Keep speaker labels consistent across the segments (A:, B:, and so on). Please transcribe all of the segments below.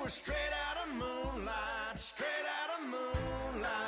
A: we're straight out of moonlight, straight out of moonlight.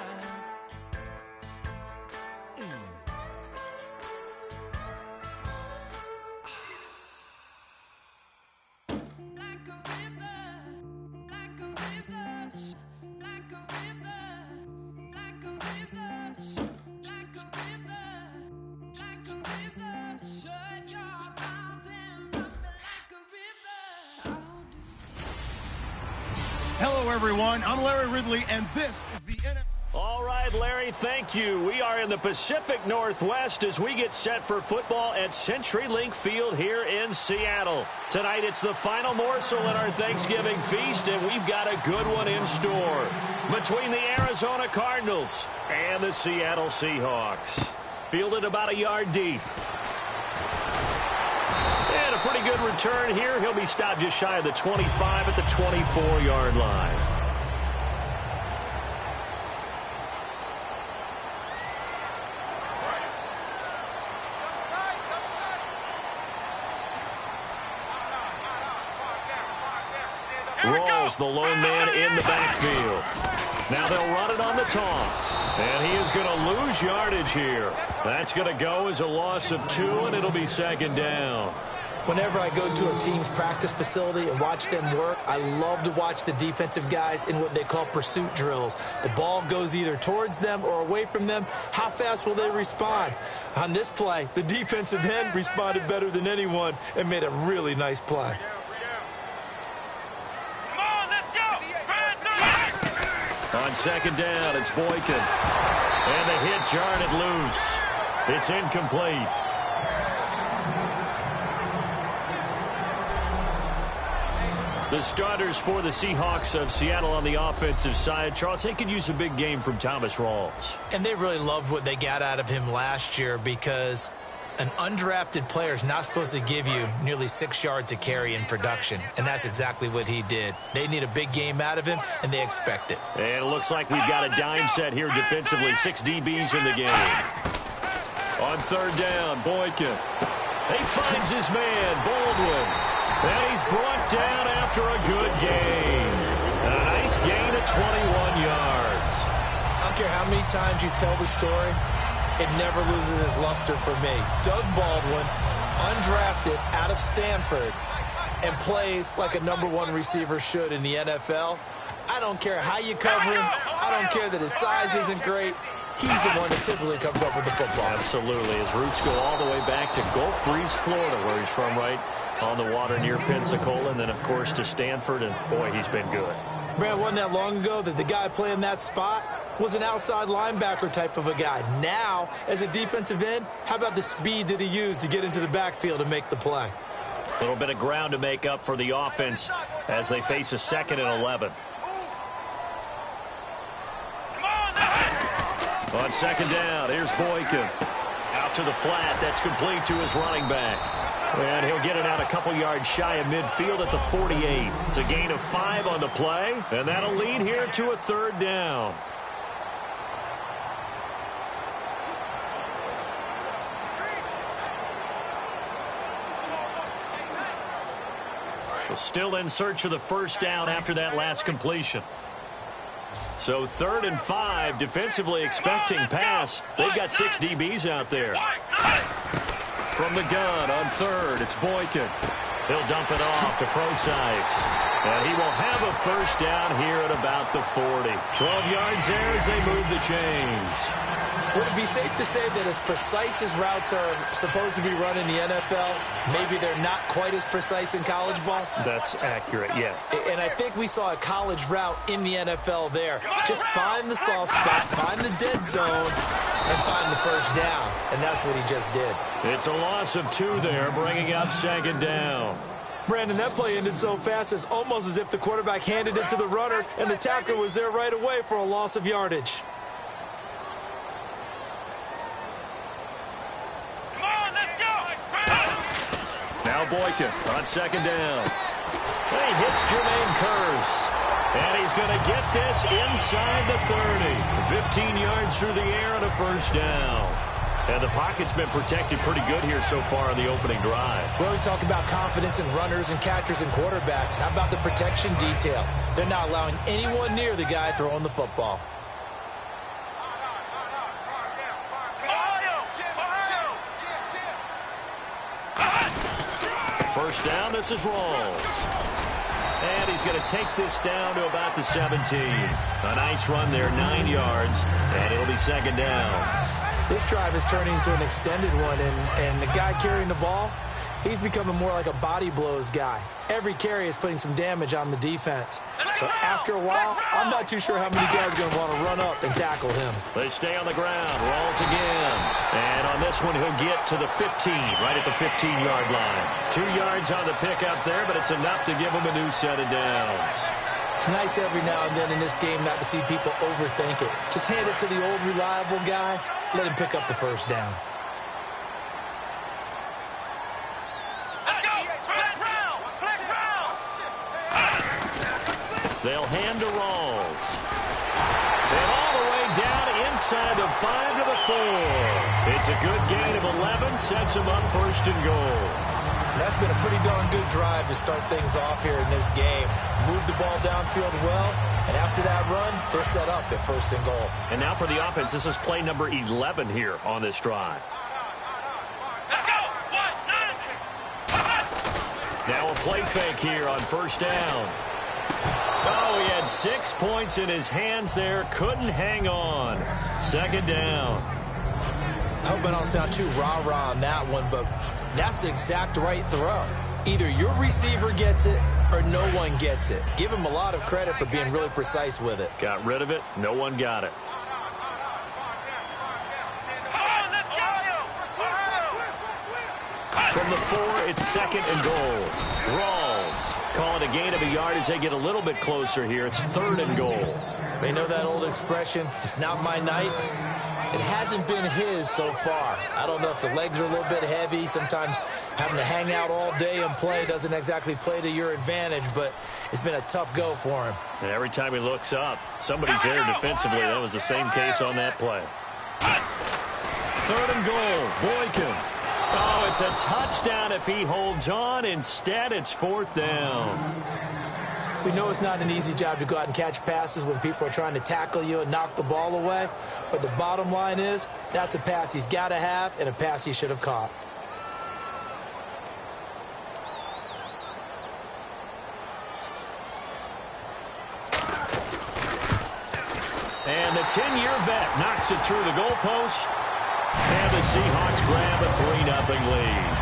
B: Hello, everyone. I'm Larry Ridley, and this is the NFL.
C: All right, Larry, thank you. We are in the Pacific Northwest as we get set for football at CenturyLink Field here in Seattle. Tonight, it's the final morsel in our Thanksgiving feast, and we've got a good one in store between the Arizona Cardinals and the Seattle Seahawks. Fielded about a yard deep. And a pretty good return here. He'll be stopped just shy of the 25 at the 24-yard line. Rawls, the lone man in the backfield. Now they'll run it on the toss. And he is going to lose yardage here. That's going to go as a loss of 2, and it'll be second down.
D: Whenever I go to a team's practice facility and watch them work, I love to watch the defensive guys in what they call pursuit drills. The ball goes either towards them or away from them. How fast will they respond? On this play, the defensive end responded better than anyone and made a really nice play.
C: On second down, it's Boykin. And the hit jarred loose. It's incomplete. The starters for the Seahawks of Seattle on the offensive side. Charles, they could use a big game from Thomas Rawls.
D: And they really loved what they got out of him last year because an undrafted player is not supposed to give you nearly 6 yards a carry in production, and that's exactly what he did. They need a big game out of him, and they expect it.
C: And it looks like we've got a dime set here defensively. 6 DBs in the game. On third down, Boykin. He finds his man, Baldwin. And he's brought down after a good gain. A nice gain of 21 yards.
D: I don't care how many times you tell the story, it never loses its luster for me. Doug Baldwin, undrafted out of Stanford, and plays like a #1 receiver should in the NFL. I don't care how you cover him. I don't care that his size isn't great. He's the one that typically comes up with the football.
C: Absolutely. His roots go all the way back to Gulf Breeze, Florida, where he's from, right on the water near Pensacola, and then, of course, to Stanford, and, boy, he's been good.
D: Brad, wasn't that long ago that the guy playing that spot was an outside linebacker type of a guy. Now, as a defensive end, how about the speed that he used to get into the backfield and make the play?
C: A little bit of ground to make up for the offense as they face a 2nd and 11. On second down, here's Boykin. Out to the flat. That's complete to his running back. And he'll get it out a couple yards shy of midfield at the 48. It's a gain of 5 on the play, and that'll lead here to a third down. Well, still in search of the first down after that last completion. So 3rd and 5, defensively expecting pass. They've got 6 DBs out there. From the gun on 3rd, it's Boykin. He'll dump it off to Procise. And he will have a first down here at about the 40. 12 yards there as they move the chains.
D: Would it be safe to say that as precise as routes are supposed to be run in the NFL, maybe they're not quite as precise in college ball?
C: That's accurate, yeah.
D: And I think we saw a college route in the NFL there. Just find the soft spot, find the dead zone, and find the first down. And that's what he just did.
C: It's a loss of 2 there, bringing up second down.
D: Brandon, that play ended so fast, it's almost as if the quarterback handed it to the runner, and the tackler was there right away for a loss of yardage.
C: Now Boykin on second down. He hits Jermaine Kearse. And he's going to get this inside the 30. 15 yards through the air and a first down. And the pocket's been protected pretty good here so far in the opening drive.
D: We always talk about confidence in runners and catchers and quarterbacks. How about the protection detail? They're not allowing anyone near the guy throwing the football.
C: First down, this is Rawls. And he's going to take this down to about the 17. A nice run there, 9 yards, and it'll be second down.
D: This drive is turning into an extended one, and the guy carrying the ball, he's becoming more like a body blows guy. Every carry is putting some damage on the defense. So after a while, I'm not too sure how many guys are going to want to run up and tackle him.
C: They stay on the ground. Rawls again. And on this one, he'll get to the 15, right at the 15-yard line. 2 yards on the pickup there, but it's enough to give him a new set of downs.
D: It's nice every now and then in this game not to see people overthink it. Just hand it to the old reliable guy. Let him pick up the first down.
C: They'll hand to Rawls. And all the way down inside the 5 to the 4. It's a good gain of 11. Sets him up first and goal.
D: That's been a pretty darn good drive to start things off here in this game. Move the ball downfield well, and after that run, they're set up at first and goal.
C: And now for the offense, this is play number 11 here on this drive. Now a play fake here on first down. Oh, he had 6 points in his hands there. Couldn't hang on. Second down.
D: I hope I don't sound too rah-rah on that one, but that's the exact right throw. Either your receiver gets it or no one gets it. Give him a lot of credit for being really precise with it.
C: Got rid of it. No one got it. From the 4, it's second and goal. Rawls calling a gain of a yard as they get a little bit closer here. It's third and goal.
D: They know that old expression, it's not my night. It hasn't been his so far. I don't know if the legs are a little bit heavy. Sometimes having to hang out all day and play doesn't exactly play to your advantage, but it's been a tough go for him.
C: And every time he looks up, somebody's there defensively. That was the same case on that play. Third and goal, Boykin. Oh, it's a touchdown if he holds on. Instead, it's fourth down.
D: We know it's not an easy job to go out and catch passes when people are trying to tackle you and knock the ball away. But the bottom line is, that's a pass he's got to have and a pass he should have caught.
C: And the 10-year vet knocks it through the goalpost. And the Seahawks grab a 3-0 lead.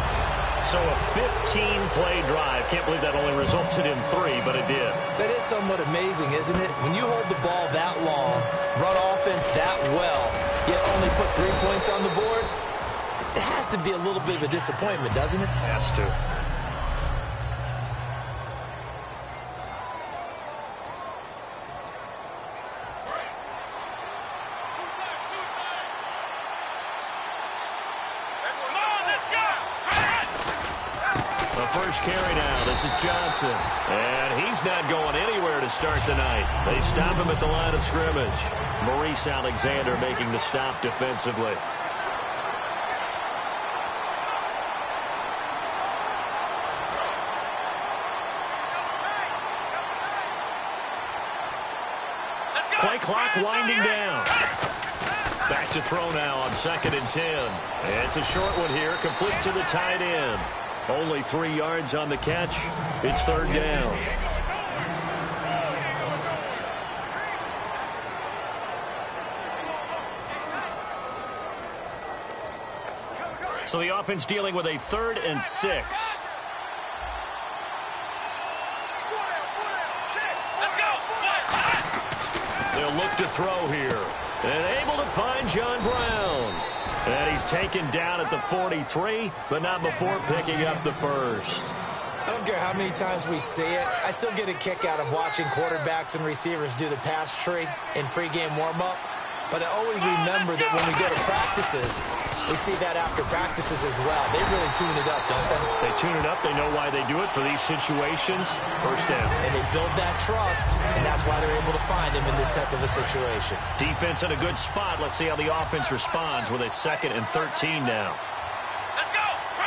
C: So a 15-play drive. Can't believe that only resulted in 3, but it did.
D: That is somewhat amazing, isn't it? When you hold the ball that long, run offense that well, yet only put 3 points on the board, it has to be a little bit of a disappointment, doesn't it?
C: Has to. First carry now. This is Johnson. And he's not going anywhere to start the night. They stop him at the line of scrimmage. Maurice Alexander making the stop defensively. Play clock winding down. Back to throw now on 2nd and 10. It's a short one here, complete to the tight end. Only 3 yards on the catch. It's third down. So the offense dealing with a 3rd and 6. They'll look to throw here. And able to find John Brown. And he's taken down at the 43, but not before picking up the first.
D: I don't care how many times we see it. I still get a kick out of watching quarterbacks and receivers do the pass tree in pregame warm-up. But I always remember that when we go to practices, We see that after practices as well. They really tune it up, don't they?
C: They tune it up. They know why they do it for these situations. First down.
D: And they build that trust, and that's why they're able to find him in this type of a situation.
C: Defense in a good spot. Let's see how the offense responds with a 2nd and 13 now.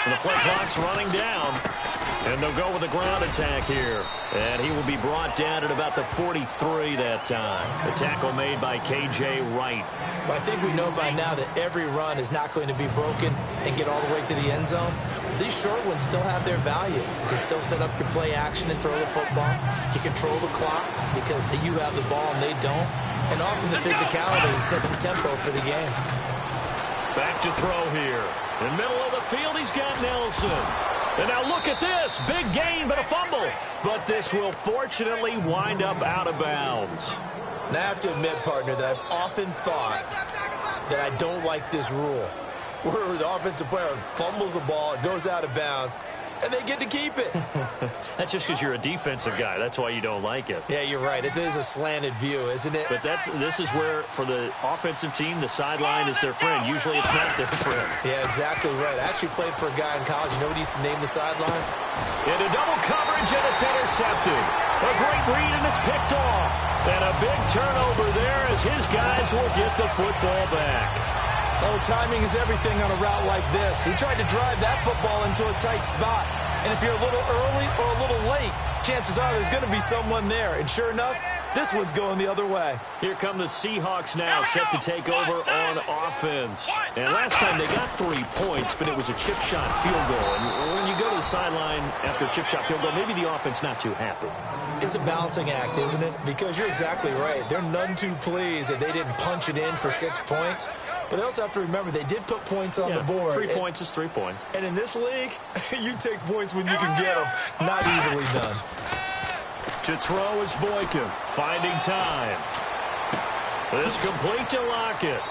C: And the play clock's running down. And they'll go with a ground attack here. And he will be brought down at about the 43 that time. The tackle made by K.J. Wright.
D: But I think we know by now that every run is not going to be broken and get all the way to the end zone. But these short ones still have their value. You can still set up your play action and throw the football. You control the clock because you have the ball and they don't. And often the physicality sets the tempo for the game.
C: Back to throw here. In the middle of the field, he's got Nelson. And now look at this. Big gain, but a fumble. But this will fortunately wind up out of bounds.
D: Now, I have to admit, partner, that I've often thought that I don't like this rule, where the offensive player fumbles the ball, it goes out of bounds, and they get to keep it.
C: That's just because you're a defensive guy. That's why you don't like it.
D: Yeah, you're right. It is a slanted view, isn't it?
C: But this is where, for the offensive team, the sideline is their friend. Usually it's not their friend.
D: Yeah, exactly right. I actually played for a guy in college. You know what he used to name the sideline?
C: Into double coverage, and it's intercepted. A great read, and it's picked off. And a big turnover there as his guys will get the football back.
D: Oh, timing is everything on a route like this. He tried to drive that football into a tight spot. And if you're a little early or a little late, chances are there's going to be someone there. And sure enough, this one's going the other way.
C: Here come the Seahawks now, set to take over on offense. And last time they got 3 points, but it was a chip shot field goal. And when you go to the sideline after a chip shot field goal, maybe the offense not too happy.
D: It's a balancing act, isn't it? Because you're exactly right. They're none too pleased that they didn't punch it in for 6 points. But they also have to remember they did put points on the board.
C: 3 points is 3 points.
D: And in this league, you take points when you can get them. Not easily done.
C: To throw is Boykin, finding time. This complete to Lockett.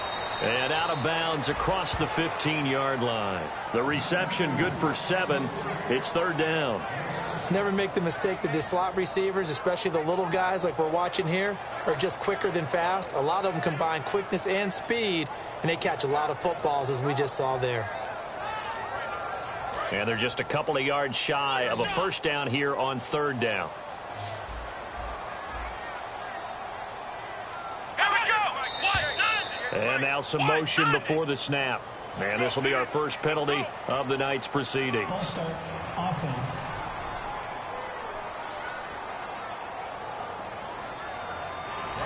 C: And out of bounds across the 15-yard line. The reception good for 7. It's 3rd down.
D: Never make the mistake that the slot receivers, especially the little guys like we're watching here, are just quicker than fast. A lot of them combine quickness and speed, and they catch a lot of footballs, as we just saw there.
C: And they're just a couple of yards shy of a 1st down here on 3rd down. And now some motion before the snap. And this will be our first penalty of the night's proceedings.
E: Offense.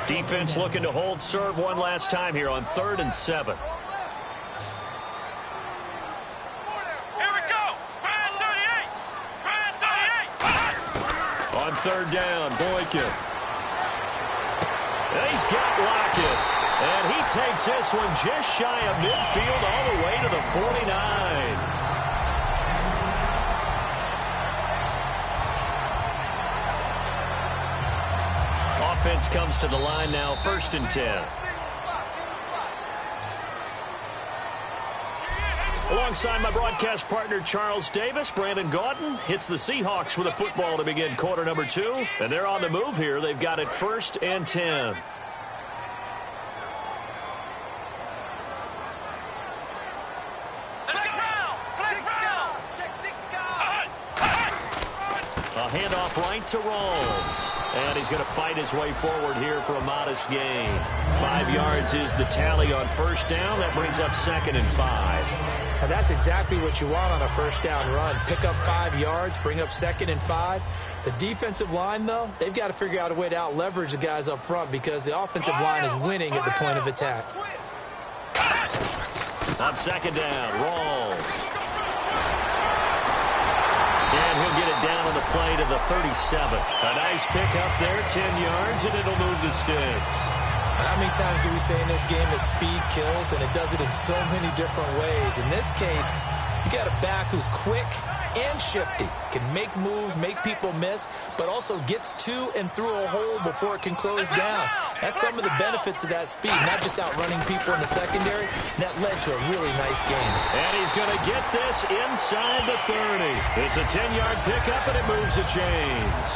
C: Defense looking to hold serve one last time here on 3rd and 7. On 3rd down, Boykin. And he's got Lockett. And he takes this one just shy of midfield all the way to the 49. Offense comes to the line now, 1st and 10. Alongside my broadcast partner, Charles Davis, Brandon Gaudin hits the Seahawks with a football to begin quarter number 2. And they're on the move here. They've got it 1st and 10. A handoff right to Rawls. And he's going to fight his way forward here for a modest gain. 5 yards is the tally on 1st down. That brings up 2nd and 5.
D: And that's exactly what you want on a 1st down run. Pick up 5 yards, bring up 2nd and 5. The defensive line, though, they've got to figure out a way to out-leverage the guys up front because the offensive line is winning at the point of attack.
C: On 2nd down, Rawls. And he'll get it down on the play to the 37. A nice pickup there, 10 yards, and it'll move the sticks.
D: How many times do we say in this game that speed kills, and it does it in so many different ways? In this case, you got a back who's quick and shifty, can make moves, make people miss, but also gets to and through a hole before it can close down. That's some of the benefits of that speed, not just outrunning people in the secondary. That led to a really nice game.
C: And he's going to get this inside the 30. It's a 10-yard pickup, and it moves the chains.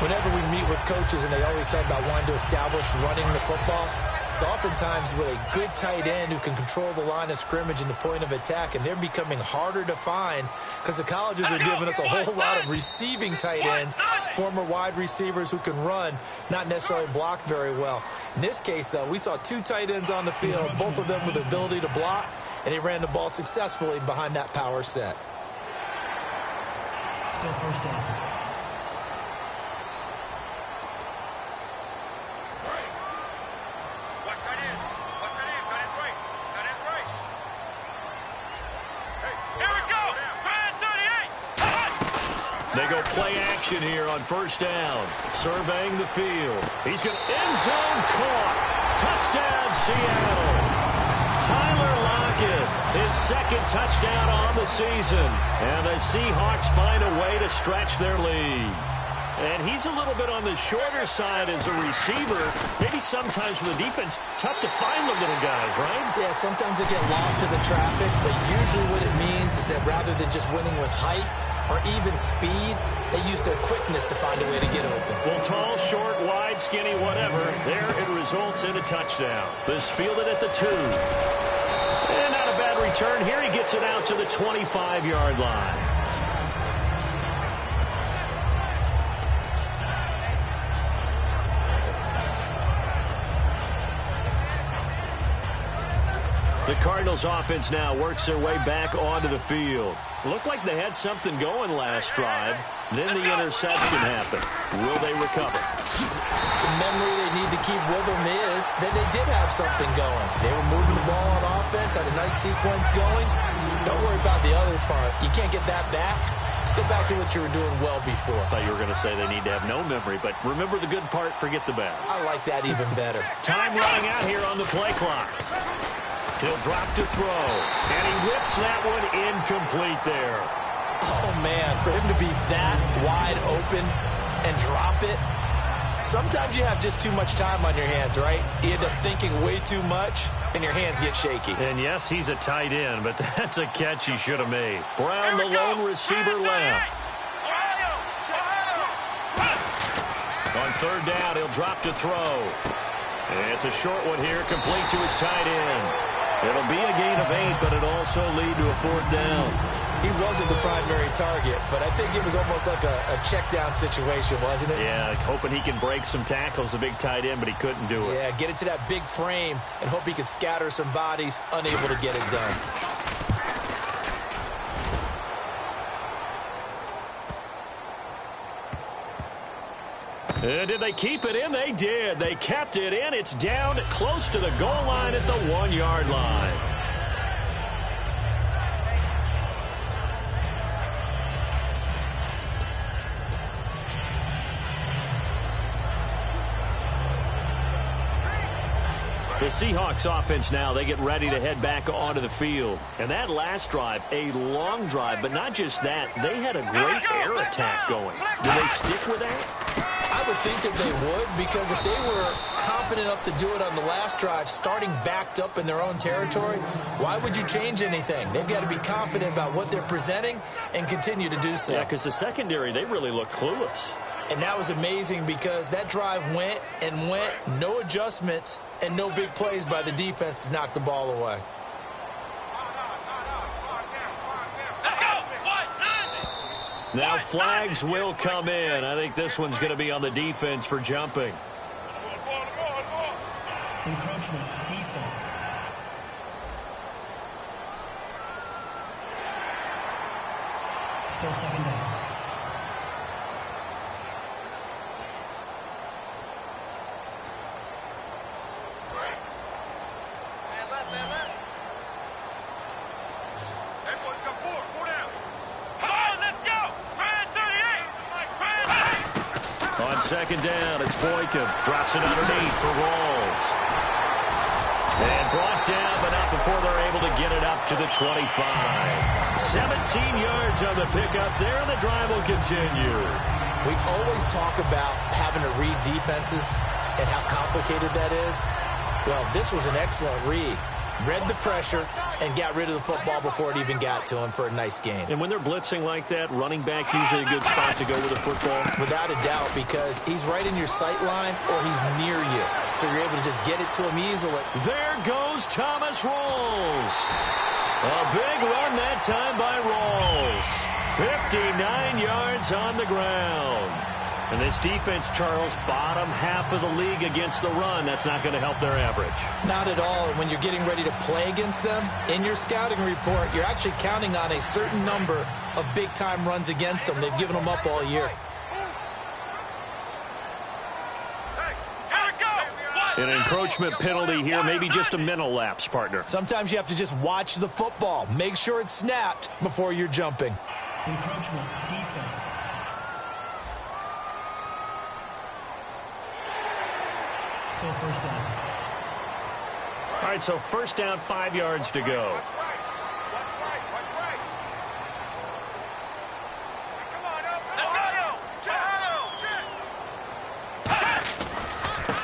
D: Whenever we meet with coaches and they always talk about wanting to establish running the football, It's oftentimes with a good tight end who can control the line of scrimmage and the point of attack, and they're becoming harder to find because the colleges are giving us a whole lot of receiving tight ends, former wide receivers who can run, not necessarily block very well. In this case, though, we saw two tight ends on the field, both of them with the ability to block, and they ran the ball successfully behind that power set.
E: Still first down.
C: They go play action here on first down. Surveying the field. He's going to end zone caught. Touchdown, Seattle. Tyler Lockett, his second touchdown on the season. And the Seahawks find a way to stretch their lead. And he's a little bit on the shorter side as a receiver. Maybe sometimes for the defense, tough to find the little guys, right?
D: Yeah, sometimes they get lost in the traffic, but usually what it means is that rather than just winning with height or even speed, they use their quickness to find a way to get open.
C: Well, tall, short, wide, skinny, whatever, there it results in a touchdown. This fielded at the 2. And not a bad return. Here he gets it out to the 25-yard line. The Cardinals offense now works their way back onto the field. Looked like they had something going last drive. Then the interception happened. Will they recover?
D: The memory they need to keep with them is that they did have something going. They were moving the ball on offense, had a nice sequence going. Don't worry about the other front. You can't get that back. Let's go back to what you were doing well before.
C: I thought you were going to say they need to have no memory, but remember the good part, forget the bad.
D: I like that even better.
C: Time running out here on the play clock. He'll drop to throw, and he whips that one incomplete there.
D: Oh, man, for him to be that wide open and drop it, sometimes you have just too much time on your hands, right? You end up thinking way too much, and your hands get shaky.
C: And, yes, he's a tight end, but that's a catch he should have made. Brown, the lone receiver, left. On third down, he'll drop to throw. And it's a short one here, complete to his tight end. It'll be a gain of 8, but it'll also lead to a fourth down.
D: He wasn't the primary target, but I think it was almost like a check down situation, wasn't it?
C: Yeah, hoping he can break some tackles, a big tight end, but he couldn't do it.
D: Yeah, get it to that big frame and hope he can scatter some bodies, unable to get it done.
C: Did they keep it in? They did. They kept it in. It's down close to the goal line at the 1-yard line. The Seahawks offense now, they get ready to head back onto the field. And that last drive, a long drive, but not just that, they had a great air attack going. Do they stick with that?
D: I would think that they would, because if they were confident enough to do it on the last drive, starting backed up in their own territory, why would you change anything? They've got to be confident about what they're presenting and continue to do so.
C: Yeah, because the secondary, they really looked clueless.
D: And that was amazing because that drive went and went, no adjustments and no big plays by the defense to knock the ball away.
C: Now flags will come in. I think this one's going to be on the defense for jumping.
E: Encroachment, defense. Still second down.
C: Second down, it's Boykin. Drops it underneath for Rawls. And brought down, but not before they're able to get it up to the 25. 17 yards on the pickup there, and the drive will continue.
D: We always talk about having to read defenses and how complicated that is. Well, this was an excellent read. read the pressure, and got rid of the football before it even got to him for a nice gain.
C: And when they're blitzing like that, running back usually a good spot to go with the football?
D: Without a doubt, because he's right in your sight line or he's near you. So you're able to just get it to him easily.
C: There goes Thomas Rawls. A big run that time by Rawls. 59 yards on the ground. And this defense, Charles, bottom half of the league against the run. That's not going to help their average.
D: Not at all. When you're getting ready to play against them, in your scouting report, you're actually counting on a certain number of big-time runs against them. They've given them up all year.
C: An encroachment penalty here, maybe just a mental lapse, partner.
D: Sometimes you have to just watch the football. Make sure it's snapped before you're jumping.
E: Encroachment defense. Still first down.
C: All right, so first down, 5 yards to go.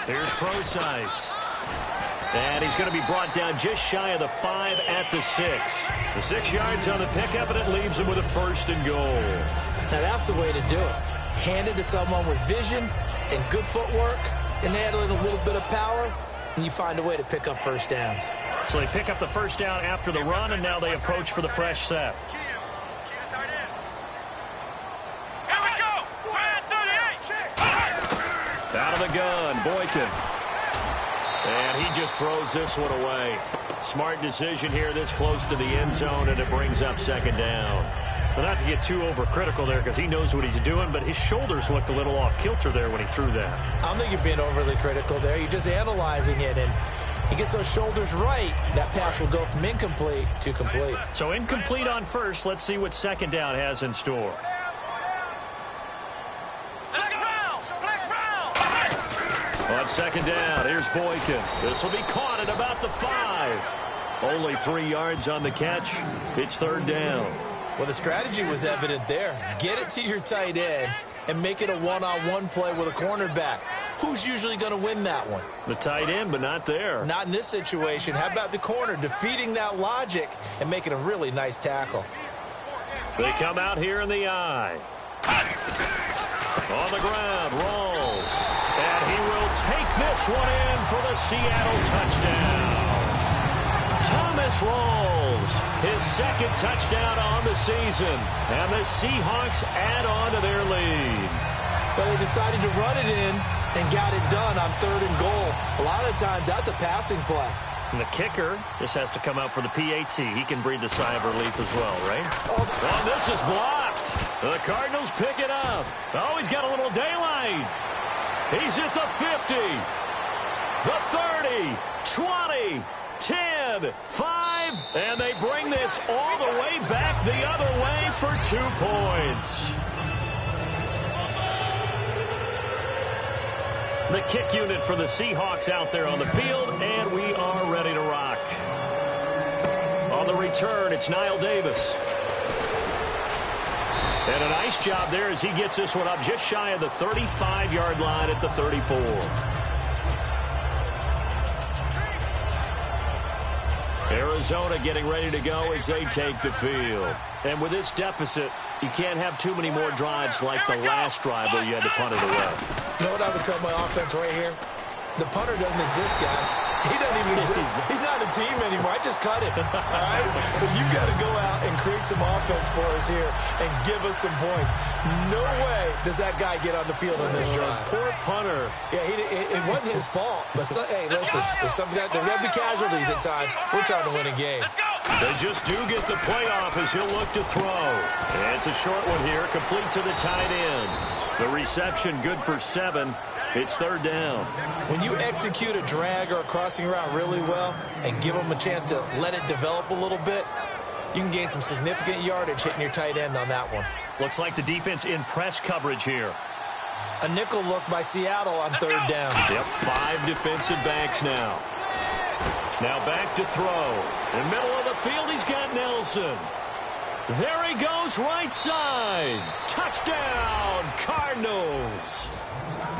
C: Here's Procise. And he's going to be brought down just shy of the 5 at the 6. The 6 yards on the pickup, and it leaves him with a first and goal.
D: Now, that's the way to do it. Hand it to someone with vision and good footwork, and add a little bit of power, and you find a way to pick up first downs.
C: So they pick up the first down after the run, and now they approach for the fresh set.
A: Here we go!
C: Out of the gun, Boykin. And he just throws this one away. Smart decision here this close to the end zone, and it brings up second down. Well, not to get too overcritical there because he knows what he's doing, but his shoulders looked a little off kilter there when he threw that.
D: I don't think you're being overly critical there. You're just analyzing it, and he gets those shoulders right. That pass will go from incomplete to complete.
C: So incomplete on first. Let's see what second down has in store. On second down, here's Boykin. This will be caught at about the 5. Only 3 yards on the catch. It's third down.
D: Well, the strategy was evident there. Get it to your tight end and make it a one-on-one play with a cornerback. Who's usually going to win that one?
C: The tight end, but not there.
D: Not in this situation. How about the corner defeating that logic and making a really nice tackle?
C: They come out here in the eye. On the ground, Rawls. And he will take this one in for the Seattle touchdown. Thomas Rawls, his second touchdown on the season. And the Seahawks add on to their lead.
D: But they decided to run it in and got it done on third and goal. A lot of times that's a passing play.
C: And the kicker just has to come out for the PAT. He can breathe a sigh of relief as well, right? Oh, this is blocked. The Cardinals pick it up. Oh, he's got a little daylight. He's at the 50, the 30, 20, 10, 5, and they bring this all the way back the other way for 2 points. The kick unit for the Seahawks out there on the field, and we are ready to rock. On the return, it's Niall Davis. And a nice job there as he gets this one up just shy of the 35-yard line at the 34. Arizona getting ready to go as they take the field. And with this deficit, you can't have too many more drives like the last drive where you had to punt it away.
D: You know what I would tell my offense right here? The punter doesn't exist, guys. He doesn't even exist. He's not a team anymore. I just cut him. All right? So you've got to go out and create some offense for us here and give us some points. No way does that guy get on the field on this drive.
C: Poor punter.
D: Yeah, it wasn't his fault. But, hey, listen, if something there will be casualties at times. We're trying to win a game.
C: They just do get the playoff as he'll look to throw. And it's a short one here, complete to the tight end. The reception good for 7. It's third down.
D: When you execute a drag or a crossing route really well and give them a chance to let it develop a little bit, you can gain some significant yardage hitting your tight end on that one.
C: Looks like the defense in press coverage here.
D: A nickel look by Seattle on third down.
C: Yep, 5 defensive backs now. Now back to throw. In the middle of the field, he's got Nelson. There he goes, right side. Touchdown, Cardinals.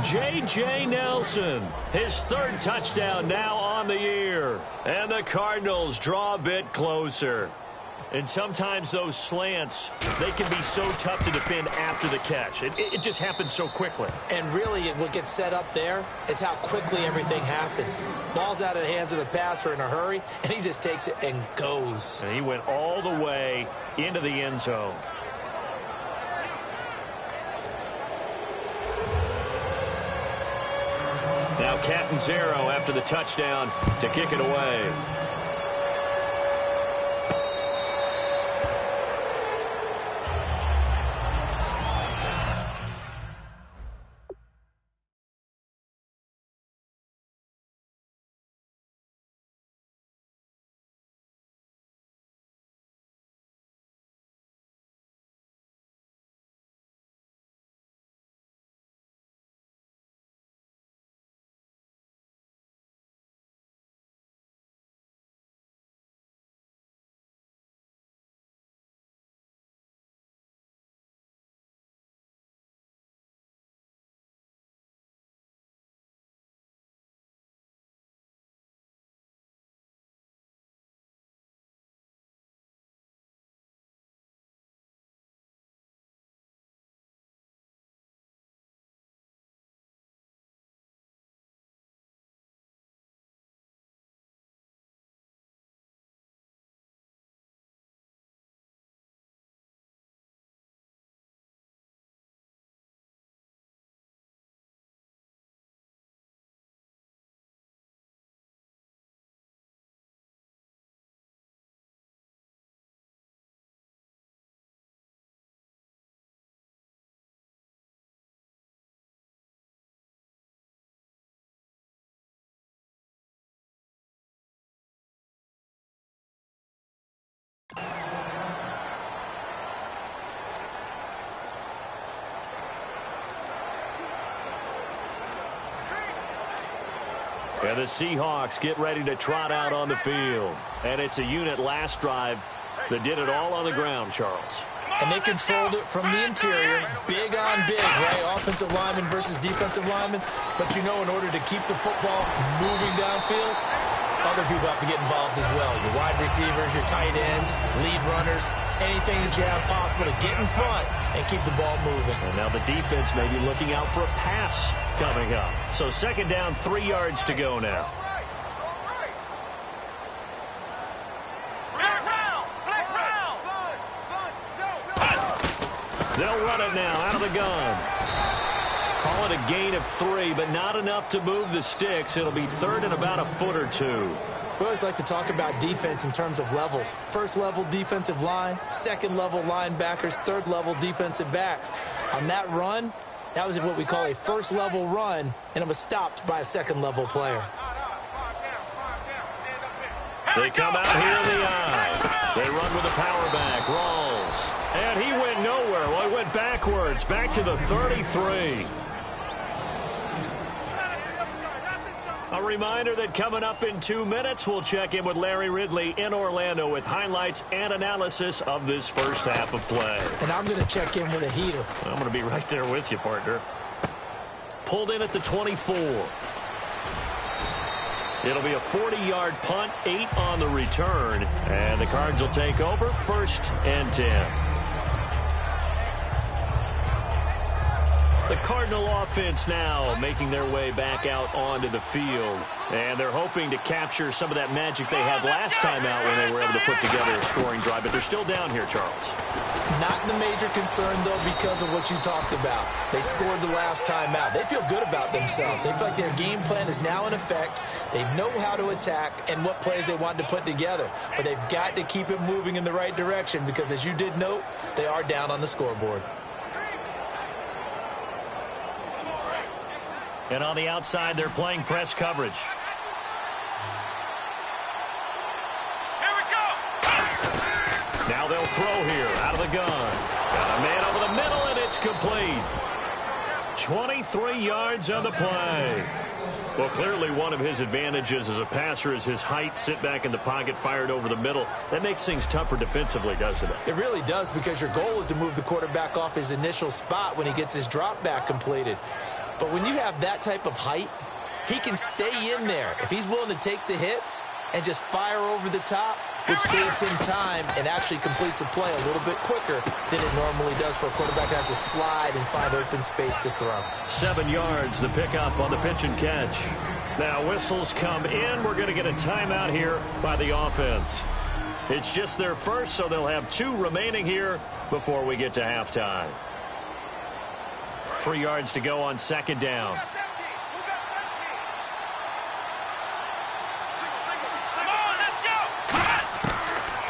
C: J.J. Nelson, his third touchdown now on the year. And the Cardinals draw a bit closer. And sometimes those slants, they can be so tough to defend after the catch. It just happens so quickly.
D: And really, what gets set up there is how quickly everything happens. Ball's out of the hands of the passer in a hurry, and he just takes it and goes.
C: And he went all the way into the end zone. Now Catanzaro after the touchdown to kick it away. And the Seahawks get ready to trot out on the field. And it's a unit last drive that did it all on the ground, Charles.
D: And they controlled it from the interior, big on big, right? Offensive lineman versus defensive lineman. But you know, in order to keep the football moving downfield, other people have to get involved as well. Your wide receivers, your tight ends, lead runners, anything that you have possible to get in front and keep the ball moving.
C: And now the defense may be looking out for a pass coming up. So second down, 3 yards to go now. They'll run it now out of the gun. Call it a gain of 3, but not enough to move the sticks. It'll be third and about a foot or two.
D: We always like to talk about defense in terms of levels. First level defensive line, second level linebackers, third level defensive backs. On that run, that was what we call a first level run, and it was stopped by a second level player.
C: They come out here in the eye. They run with the power back. Rawls. And he went nowhere. Well, he went backwards. Back to the 33. A reminder that coming up in 2 minutes, we'll check in with Larry Ridley in Orlando with highlights and analysis of this first half of play.
D: And I'm going to check in with a heater.
C: I'm going to be right there with you, partner. Pulled in at the 24. It'll be a 40-yard punt, 8 on the return. And the Cards will take over, 1st and 10. The Cardinal offense now making their way back out onto the field. And they're hoping to capture some of that magic they had last time out when they were able to put together a scoring drive. But they're still down here, Charles.
D: Not the major concern, though, because of what you talked about. They scored the last time out. They feel good about themselves. They feel like their game plan is now in effect. They know how to attack and what plays they want to put together. But they've got to keep it moving in the right direction because, as you did note, they are down on the scoreboard.
C: And on the outside, they're playing press coverage.
A: Here we go.
C: Now they'll throw here out of the gun. Got a man over the middle, and it's complete. 23 yards on the play. Well, clearly one of his advantages as a passer is his height. Sit back in the pocket, fired over the middle. That makes things tougher defensively, doesn't it?
D: It really does, because your goal is to move the quarterback off his initial spot when he gets his drop back completed. But when you have that type of height, he can stay in there. If he's willing to take the hits and just fire over the top, which saves him time and actually completes a play a little bit quicker than it normally does for a quarterback who has to slide and find open space to throw.
C: 7 yards, the pickup on the pitch and catch. Now whistles come in. We're going to get a timeout here by the offense. It's just their first, so they'll have 2 remaining here before we get to halftime. 3 yards to go on second down.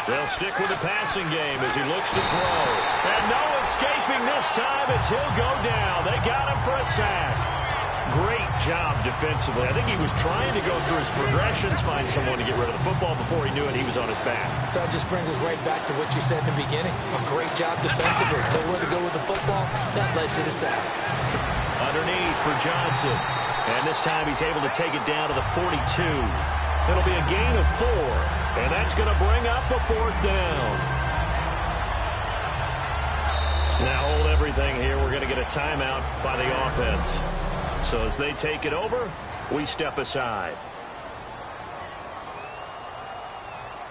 C: They'll stick with the passing game as he looks to throw. And no escaping this time as he'll go down. They got him for a sack. Great job defensively. I think he was trying to go through his progressions, find someone to get rid of the football. Before he knew it, he was on his back.
D: So that just brings us right back to what you said in the beginning. A great job defensively. Know where to go with the football. That led to the sack.
C: Underneath for Johnson. And this time he's able to take it down to the 42. It'll be a gain of 4. And that's going to bring up a 4th down. Now hold everything here. We're going to get a timeout by the offense. So as they take it over, we step aside.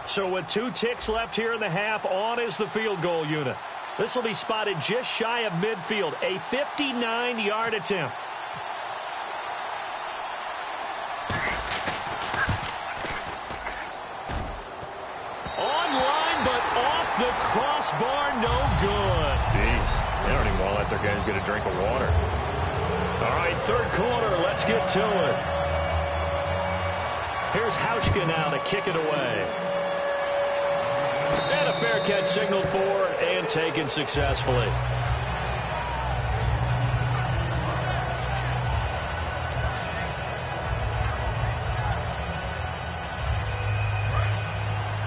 C: So with 2 ticks left here in the half, on is the field goal unit. This will be spotted just shy of midfield, a 59-yard attempt. Online, but off the crossbar, no good. Jeez, they don't even want to let their guys get a drink of water. All right, 3rd quarter, let's get to it. Here's Hauschka now to kick it away. And a fair catch signaled for and taken successfully.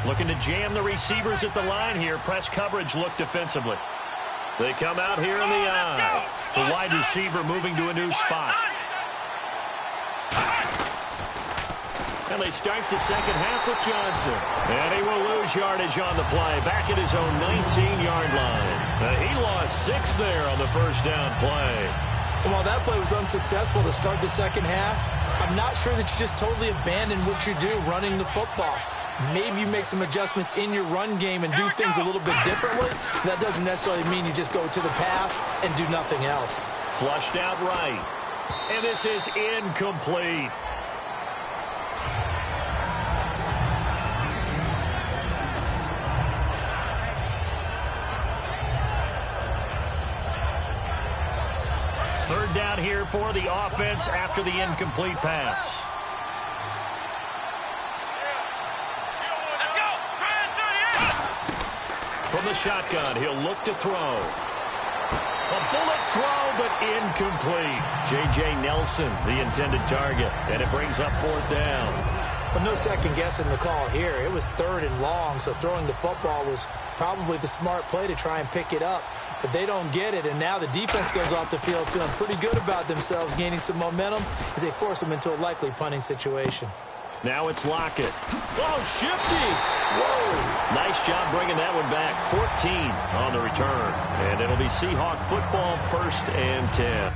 C: Looking to jam the receivers at the line here. Press coverage look defensively. They come out here in the eye. The wide receiver moving to a new spot. And they start the second half with Johnson. And he will lose yardage on the play. Back at his own 19-yard line. He lost 6 there on the first down play.
D: And while that play was unsuccessful to start the second half, I'm not sure that you just totally abandon what you do running the football. Maybe you make some adjustments in your run game and do things a little bit differently. That doesn't necessarily mean you just go to the pass and do nothing else.
C: Flushed out right. And this is incomplete. Third down here for the offense after the incomplete pass. From the shotgun, he'll look to throw. A bullet throw, but incomplete. J.J. Nelson, the intended target, and it brings up 4th down.
D: Well, no second guessing the call here. It was 3rd and long, so throwing the football was probably the smart play to try and pick it up. But they don't get it, and now the defense goes off the field feeling pretty good about themselves, gaining some momentum as they force them into a likely punting situation.
C: Now it's Lockett. Oh, shifty. Whoa. Nice job bringing that one back. 14 on the return. And it'll be Seahawk football, 1st and 10.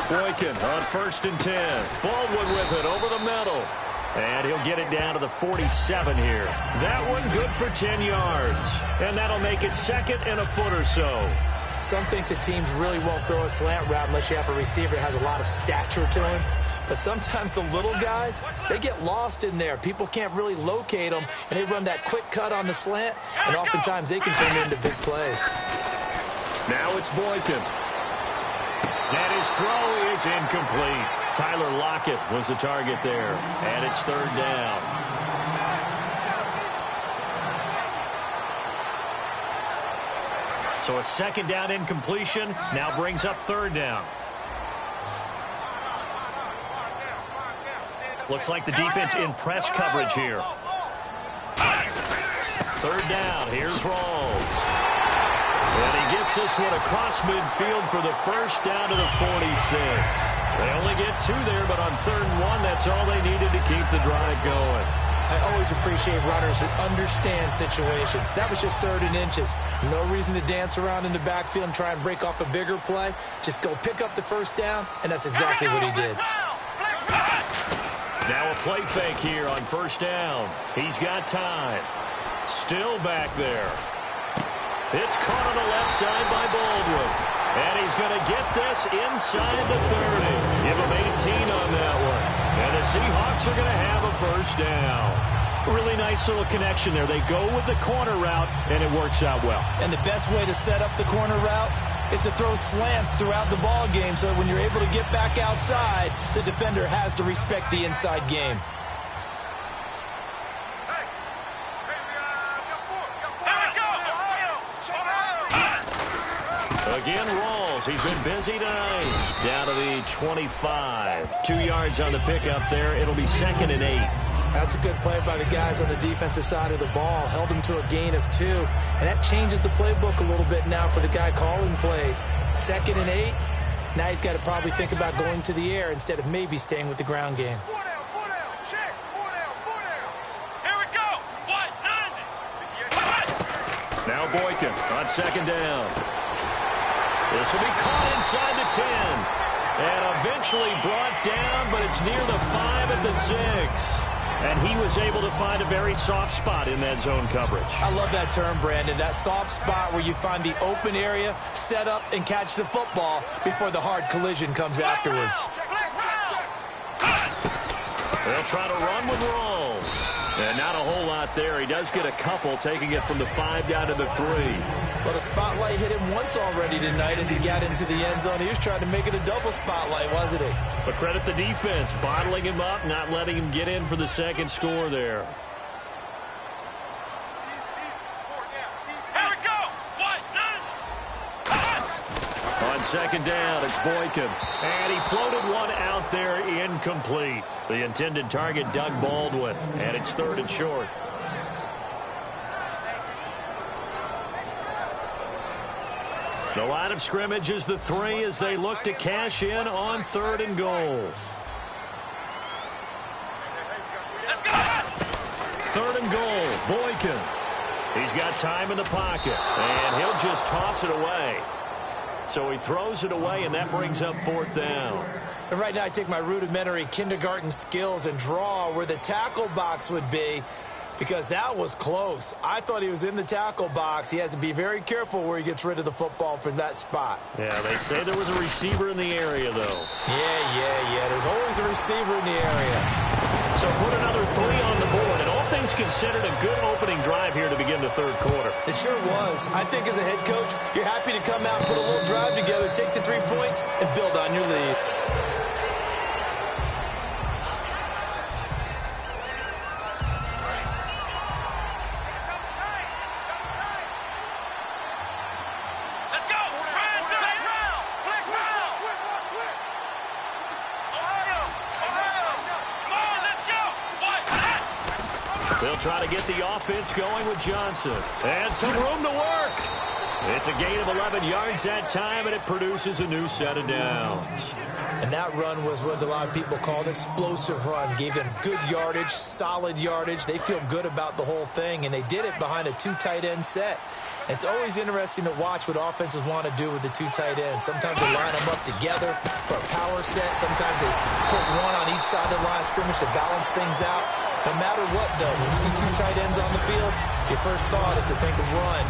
C: Boykin on 1st and 10. Baldwin with it over the middle. And he'll get it down to the 47 here. That one good for 10 yards. And that'll make it 2nd and a foot or so.
D: Some think the teams really won't throw a slant route unless you have a receiver that has a lot of stature to him. But sometimes the little guys, they get lost in there. People can't really locate them, and they run that quick cut on the slant, and oftentimes they can turn it into big plays.
C: Now it's Boykin. And his throw is incomplete. Tyler Lockett was the target there, and it's 3rd down. So a 2nd down incompletion now brings up 3rd down. Looks like the defense in press coverage here. 3rd down. Here's Rawls. And he gets this one across midfield for the 1st down to the 46. They only get 2 there, but on 3rd and 1, that's all they needed to keep the drive going.
D: I always appreciate runners who understand situations. That was just 3rd and inches. No reason to dance around in the backfield and try and break off a bigger play. Just go pick up the 1st down, and that's exactly what he did.
C: Now a play fake here on 1st down. He's got time. Still back there. It's caught on the left side by Baldwin. And he's going to get this inside the 30. Give him 18 on that one. And the Seahawks are going to have a 1st down. Really nice little connection there. They go with the corner route, and it works out well.
D: And the best way to set up the corner route is to throw slants throughout the ball game so that when you're able to get back outside, the defender has to respect the inside game.
C: Again, Rawls. He's been busy tonight. Down to the 25. 2 yards on the pickup there. It'll be 2nd and 8.
D: That's a good play by the guys on the defensive side of the ball. Held him to a gain of 2. And that changes the playbook a little bit now for the guy calling plays. 2nd and 8. Now he's got to probably think about going to the air instead of maybe staying with the ground game.
C: Now Boykin on 2nd down. This will be caught inside the 10. And eventually brought down, but it's near the 5 at the 6. And he was able to find a very soft spot in that zone coverage.
D: I love that term, Brandon. That soft spot where you find the open area, set up, and catch the football before the hard collision comes afterwards.
C: They'll try to run with Rawls. And not a whole lot there. He does get a couple, taking it from the 5 down to the 3.
D: Well, the spotlight hit him once already tonight as he got into the end zone. He was trying to make it a double spotlight, wasn't he?
C: But credit the defense, bottling him up, not letting him get in for the 2nd score there. On 2nd down, it's Boykin. And he floated one out there incomplete. The intended target, Doug Baldwin. And it's 3rd and short. The line of scrimmage is the 3 as they look to cash in on 3rd and goal. 3rd and goal, Boykin. He's got time in the pocket, and he'll just toss it away. So he throws it away, and that brings up 4th down.
D: And right now I take my rudimentary kindergarten skills and draw where the tackle box would be, because that was close. I thought he was in the tackle box. He has to be very careful where he gets rid of the football from that spot.
C: Yeah, they say there was a receiver in the area, though.
D: Yeah. There's always a receiver in the area.
C: So put another 3 on the board, and all things considered, a good opening drive here to begin the 3rd quarter.
D: It sure was. I think as a head coach, you're happy to come out, put a little drive together, take the 3 points, and build on your lead.
C: They'll try to get the offense going with Johnson. And some room to work. It's a gain of 11 yards that time, and it produces a new set of downs.
D: And that run was what a lot of people call an explosive run. Gave them good yardage, solid yardage. They feel good about the whole thing, and they did it behind a 2 tight end set. It's always interesting to watch what offenses want to do with the two tight ends. Sometimes they line them up together for a power set. Sometimes they put one on each side of the line of scrimmage to balance things out. No matter what, though, when you see two tight ends on the field, your first thought is to think of run.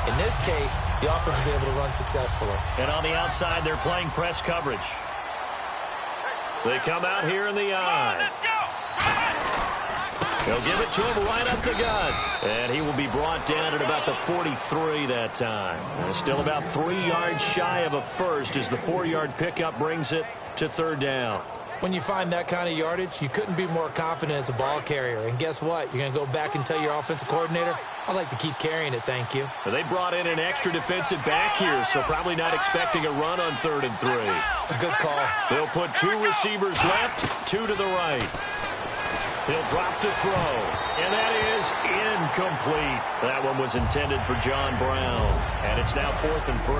D: In this case, the offense was able to run successfully.
C: And on the outside, they're playing press coverage. They come out here in the eye. He'll give it to him right up the gut. And he will be brought down at about the 43 that time. And still about 3 yards shy of a first as the 4-yard pickup brings it to third down.
D: When you find that kind of yardage, you couldn't be more confident as a ball carrier. And guess what? You're going to go back and tell your offensive coordinator, I'd like to keep carrying it, thank you.
C: They brought in an extra defensive back here, so probably not expecting a run on 3rd and 3.
D: A good call.
C: They'll put 2 receivers left, 2 to the right. He'll drop to throw, and that is incomplete. That one was intended for John Brown, and it's now 4th and 3.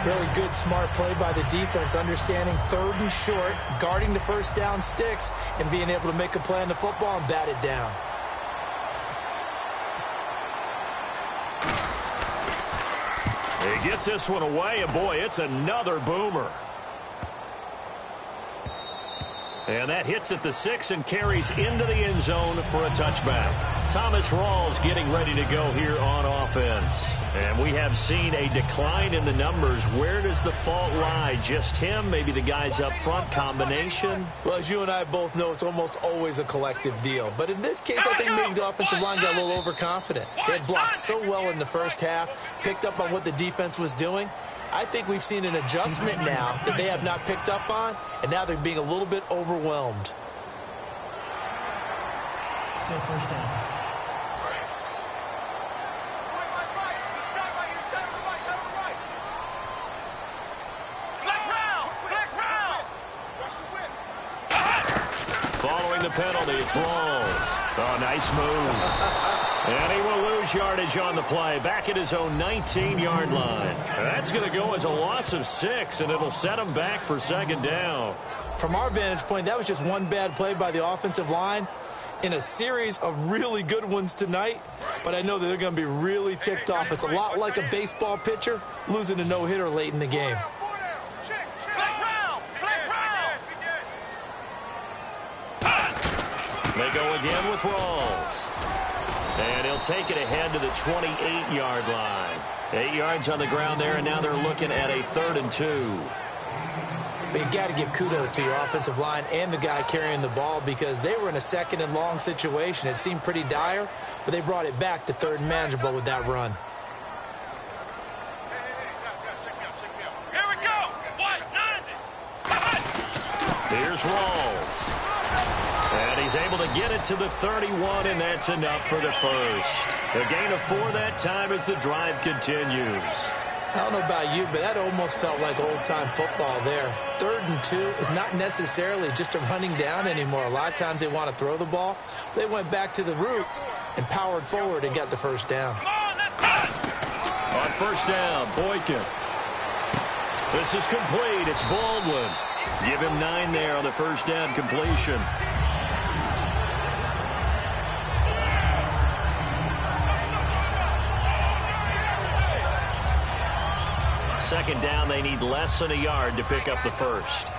D: Really good, smart play by the defense, understanding 3rd and short, guarding the first down sticks, and being able to make a play on the football and bat it down.
C: He gets this one away, and boy, it's another boomer. And that hits at the 6 and carries into the end zone for a touchback. Thomas Rawls getting ready to go here on offense. And we have seen a decline in the numbers. Where does the fault lie? Just him? Maybe the guys up front? Combination?
D: Well, as you and I both know, it's almost always a collective deal. But in this case, I think maybe the offensive line got a little overconfident. They had blocked so well in the first half, picked up on what the defense was doing. I think we've seen an adjustment now that they have not picked up on, and now they're being a little bit overwhelmed.
E: Still first down.
C: Following the penalty, it's Rawls. Oh, nice move. And he will lose yardage on the play, back at his own 19-yard line. That's going to go as a loss of 6, and it'll set him back for 2nd down.
D: From our vantage point, that was just one bad play by the offensive line in a series of really good ones tonight. But I know that they're going to be really ticked off. It's a lot like a baseball pitcher losing a no-hitter late in the game.
C: They go again with Rawls. And he'll take it ahead to the 28-yard line. 8 yards on the ground there, and now they're looking at a 3rd and 2.
D: But you got to give kudos to your offensive line and the guy carrying the ball because they were in a 2nd and long situation. It seemed pretty dire, but they brought it back to 3rd and manageable with that run.
A: Here we go.
C: Here's Rawls. And he's able to get it to the 31, and that's enough for the first. A gain of 4 that time as the drive continues.
D: I don't know about you, but that almost felt like old-time football there. 3rd and 2 is not necessarily just a running down anymore. A lot of times they want to throw the ball. They went back to the roots and powered forward and got the first down.
C: On first down, Boykin. This is complete. It's Baldwin. Give him 9 there on the first down completion. 2nd down, they need less than a yard to pick up the first.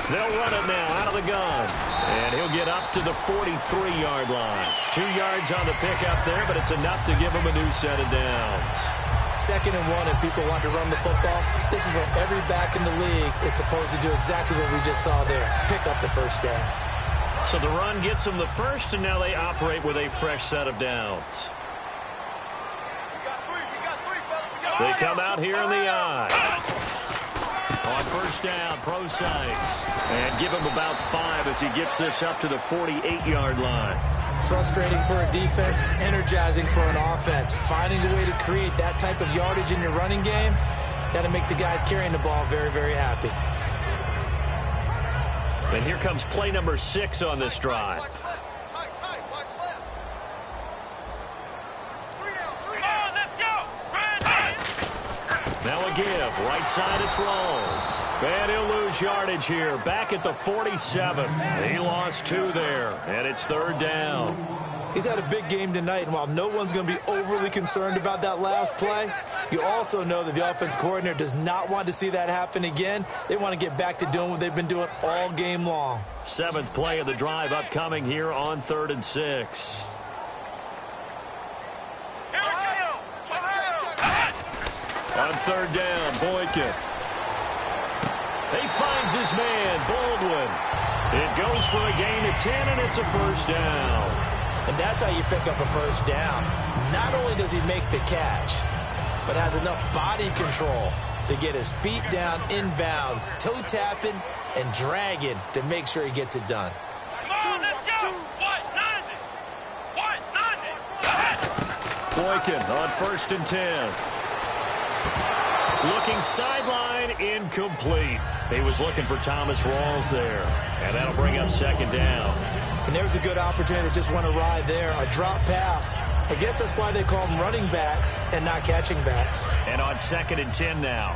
C: They'll run it now out of the gun. And he'll get up to the 43-yard line. 2 yards on the pickup there, but it's enough to give him a new set of downs.
D: 2nd and 1 and people want to run the football. This is where every back in the league is supposed to do exactly what we just saw there. Pick up the first down.
C: So the run gets them the first, and now they operate with a fresh set of downs. They come out here in the eye. On first down, Procise. And give him about 5 as he gets this up to the 48-yard line.
D: Frustrating for a defense, energizing for an offense. Finding a way to create that type of yardage in your running game, got to make the guys carrying the ball very, very happy.
C: And here comes play number 6 on this drive. Now a give. Right side, it's Rawls. And he'll lose yardage here. Back at the 47. He lost 2 there. And it's 3rd down.
D: He's had a big game tonight, and while no one's going to be overly concerned about that last play, you also know that the offense coordinator does not want to see that happen again. They want to get back to doing what they've been doing all game long.
C: 7th play of the drive upcoming here on 3rd and 6. On 3rd down, Boykin. He finds his man, Baldwin. It goes for a gain of 10, and it's a 1st down.
D: And that's how you pick up a 1st down. Not only does he make the catch, but has enough body control to get his feet down inbounds, toe tapping and dragging to make sure he gets it done.
C: Boykin on 1st and 10. Looking sideline, incomplete. He was looking for Thomas Rawls there. And that'll bring up 2nd down.
D: And there's a good opportunity to just want to ride there. A drop pass. I guess that's why they call them running backs and not catching backs.
C: And on 2nd and 10 now.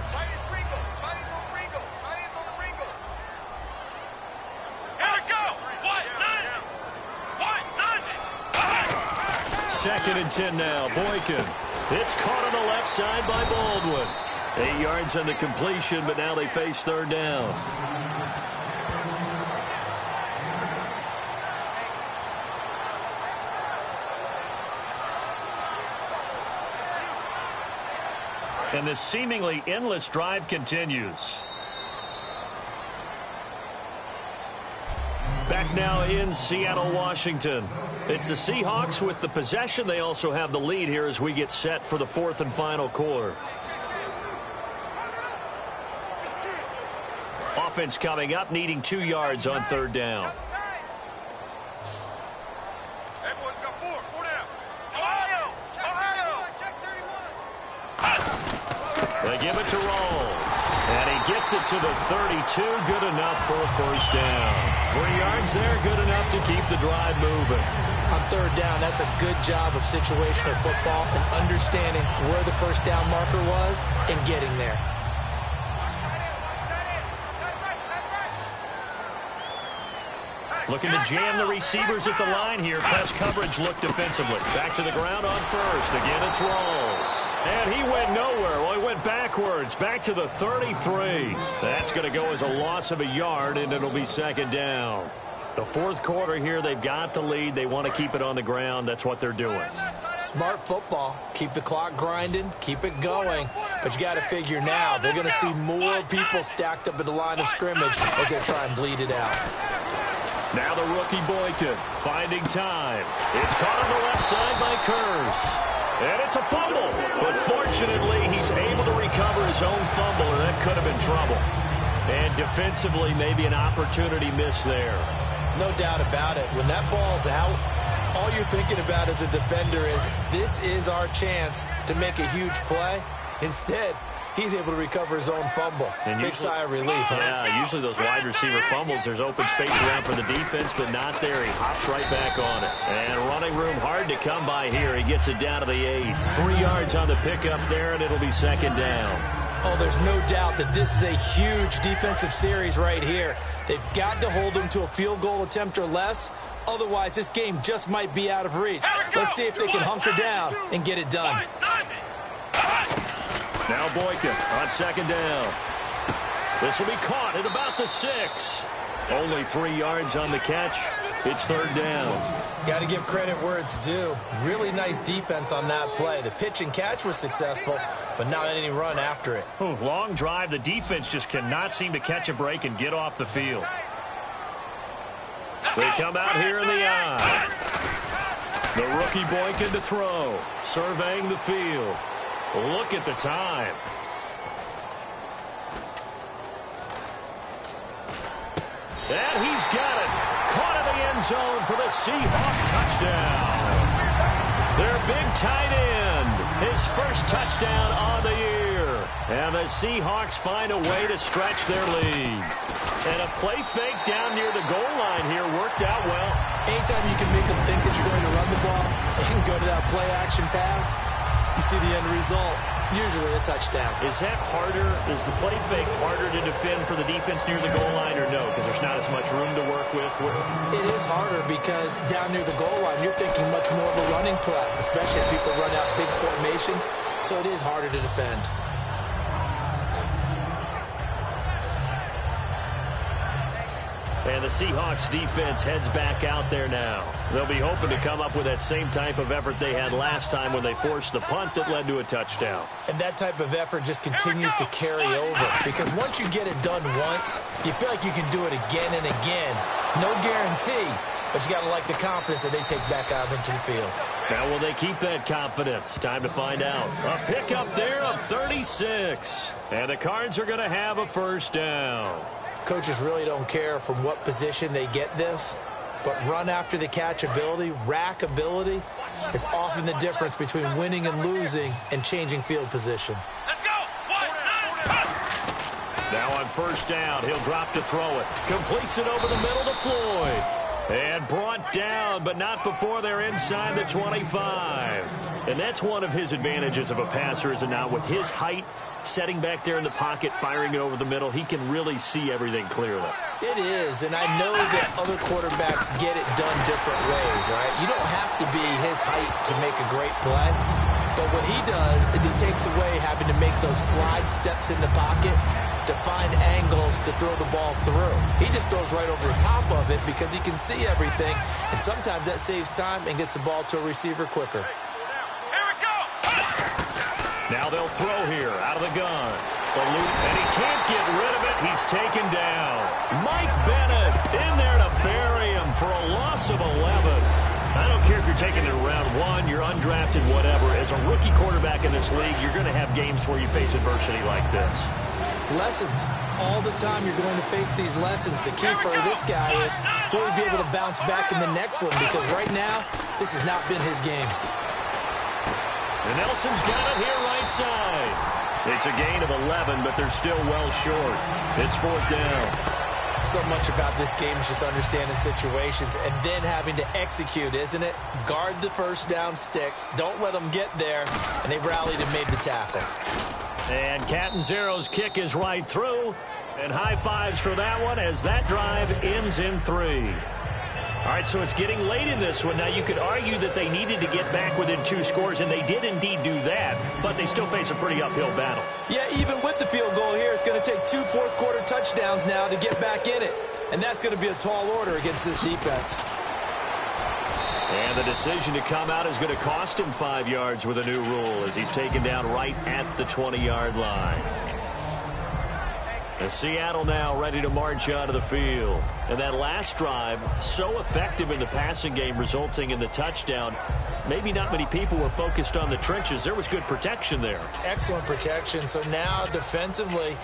C: Second and 10 now. Boykin. It's caught on the left side by Baldwin. 8 yards on the completion, but now they face 3rd down. And this seemingly endless drive continues. Back now in Seattle, Washington. It's the Seahawks with the possession. They also have the lead here as we get set for the 4th and final quarter. Offense coming up, needing 2 yards on 3rd down. They give it to Rawls. And he gets it to the 32. Good enough for a 1st down. 3 yards there, good enough to keep the drive moving.
D: On 3rd down, that's a good job of situational football and understanding where the 1st down marker was and getting there.
C: Looking to jam the receivers at the line here. Press coverage look defensively. Back to the ground on 1st. Again, it's Rawls. And he went nowhere. Well, he went backwards. Back to the 33. That's going to go as a loss of a yard, and it'll be 2nd down. The 4th quarter here, they've got the lead. They want to keep it on the ground. That's what they're doing.
D: Smart football. Keep the clock grinding. Keep it going. But you got to figure now, they're going to see more people stacked up at the line of scrimmage as they try and bleed it out.
C: Now the rookie Boykin finding time. It's caught on the left side by Kurz. And it's a fumble. But fortunately, he's able to recover his own fumble, and that could have been trouble. And defensively, maybe an opportunity missed there.
D: No doubt about it. When that ball's out, all you're thinking about as a defender is, this is our chance to make a huge play. Instead, he's able to recover his own fumble. And big sigh of relief.
C: Yeah, usually those wide receiver fumbles, there's open space around for the defense, but not there. He hops right back on it. And running room hard to come by here. He gets it down to the 8. 3 yards on the pickup there, and it'll be 2nd down.
D: Oh, there's no doubt that this is a huge defensive series right here. They've got to hold him to a field goal attempt or less. Otherwise, this game just might be out of reach. Let's see if they can hunker down and get it done.
C: Now Boykin on 2nd down. This will be caught at about the 6. Only 3 yards on the catch. It's 3rd down.
D: Got to give credit where it's due. Really nice defense on that play. The pitch and catch was successful, but not any run after it.
C: Long drive. The defense just cannot seem to catch a break and get off the field. They come out here in the eye. The rookie Boykin to throw. Surveying the field. Look at the time. And he's got it. Caught in the end zone for the Seahawk touchdown. Their big tight end. His first touchdown on the year. And the Seahawks find a way to stretch their lead. And a play fake down near the goal line here worked out well.
D: Anytime you can make them think that you're going to run the ball and go to that play action pass, You see the end result, usually a touchdown.
C: Is that harder? Is the play fake harder to defend for the defense near the goal line or no? Because there's not as much room to work with.
D: It is harder because down near the goal line, you're thinking much more of a running play, especially if people run out big formations. So it is harder to defend.
C: And the Seahawks defense heads back out there now. They'll be hoping to come up with that same type of effort they had last time when they forced the punt that led to a touchdown.
D: And that type of effort just continues to carry over because once you get it done once, you feel like you can do it again and again. It's no guarantee, but you got to like the confidence that they take back out into the field.
C: Now, will they keep that confidence? Time to find out. A pick up there of 36. And the Cards are going to have a first down.
D: Coaches really don't care from what position they get this, but run after the catch ability, rack ability, is often the difference between winning and losing and changing field position.
A: Let's go.
C: Now on first down, he'll drop to throw it. Completes it over the middle to Floyd. And brought down, but not before they're inside the 25. And that's one of his advantages of a passer, is it not? With his height, setting back there in the pocket, firing it over the middle, he can really see everything clearly.
D: It is, and I know that other quarterbacks get it done different ways, all right? You don't have to be his height to make a great play, but what he does is he takes away having to make those slide steps in the pocket to find angles to throw the ball through. He just throws right over the top of it because he can see everything, and sometimes that saves time and gets the ball to a receiver quicker.
C: Now they'll throw here out of the gun. And he can't get rid of it. He's taken down. Mike Bennett in there to bury him for a loss of 11. I don't care if you're taking it in round one, you're undrafted, whatever. As a rookie quarterback in this league, you're going to have games where you face adversity like this.
D: Lessons. All the time you're going to face these lessons. The key for this guy is will he be able to bounce back in the next one, because right now, this has not been his game.
C: And Nelson's got it here right side. It's a gain of 11, but they're still well short. It's fourth down.
D: So much about this game is just understanding situations and then having to execute, isn't it? Guard the first down sticks. Don't let them get there. And they rallied and made the tackle.
C: And Catanzaro's kick is right through. And high fives for that one as that drive ends in 3. All right, so it's getting late in this one. Now, you could argue that they needed to get back within 2 scores, and they did indeed do that, but they still face a pretty uphill battle.
D: Yeah, even with the field goal here, it's going to take 2 fourth-quarter touchdowns now to get back in it, and that's going to be a tall order against this defense.
C: And the decision to come out is going to cost him 5 yards with a new rule as he's taken down right at the 20-yard line. And Seattle now ready to march out of the field. And that last drive, so effective in the passing game, resulting in the touchdown. Maybe not many people were focused on the trenches. There was good protection there.
D: Excellent protection. So now defensively,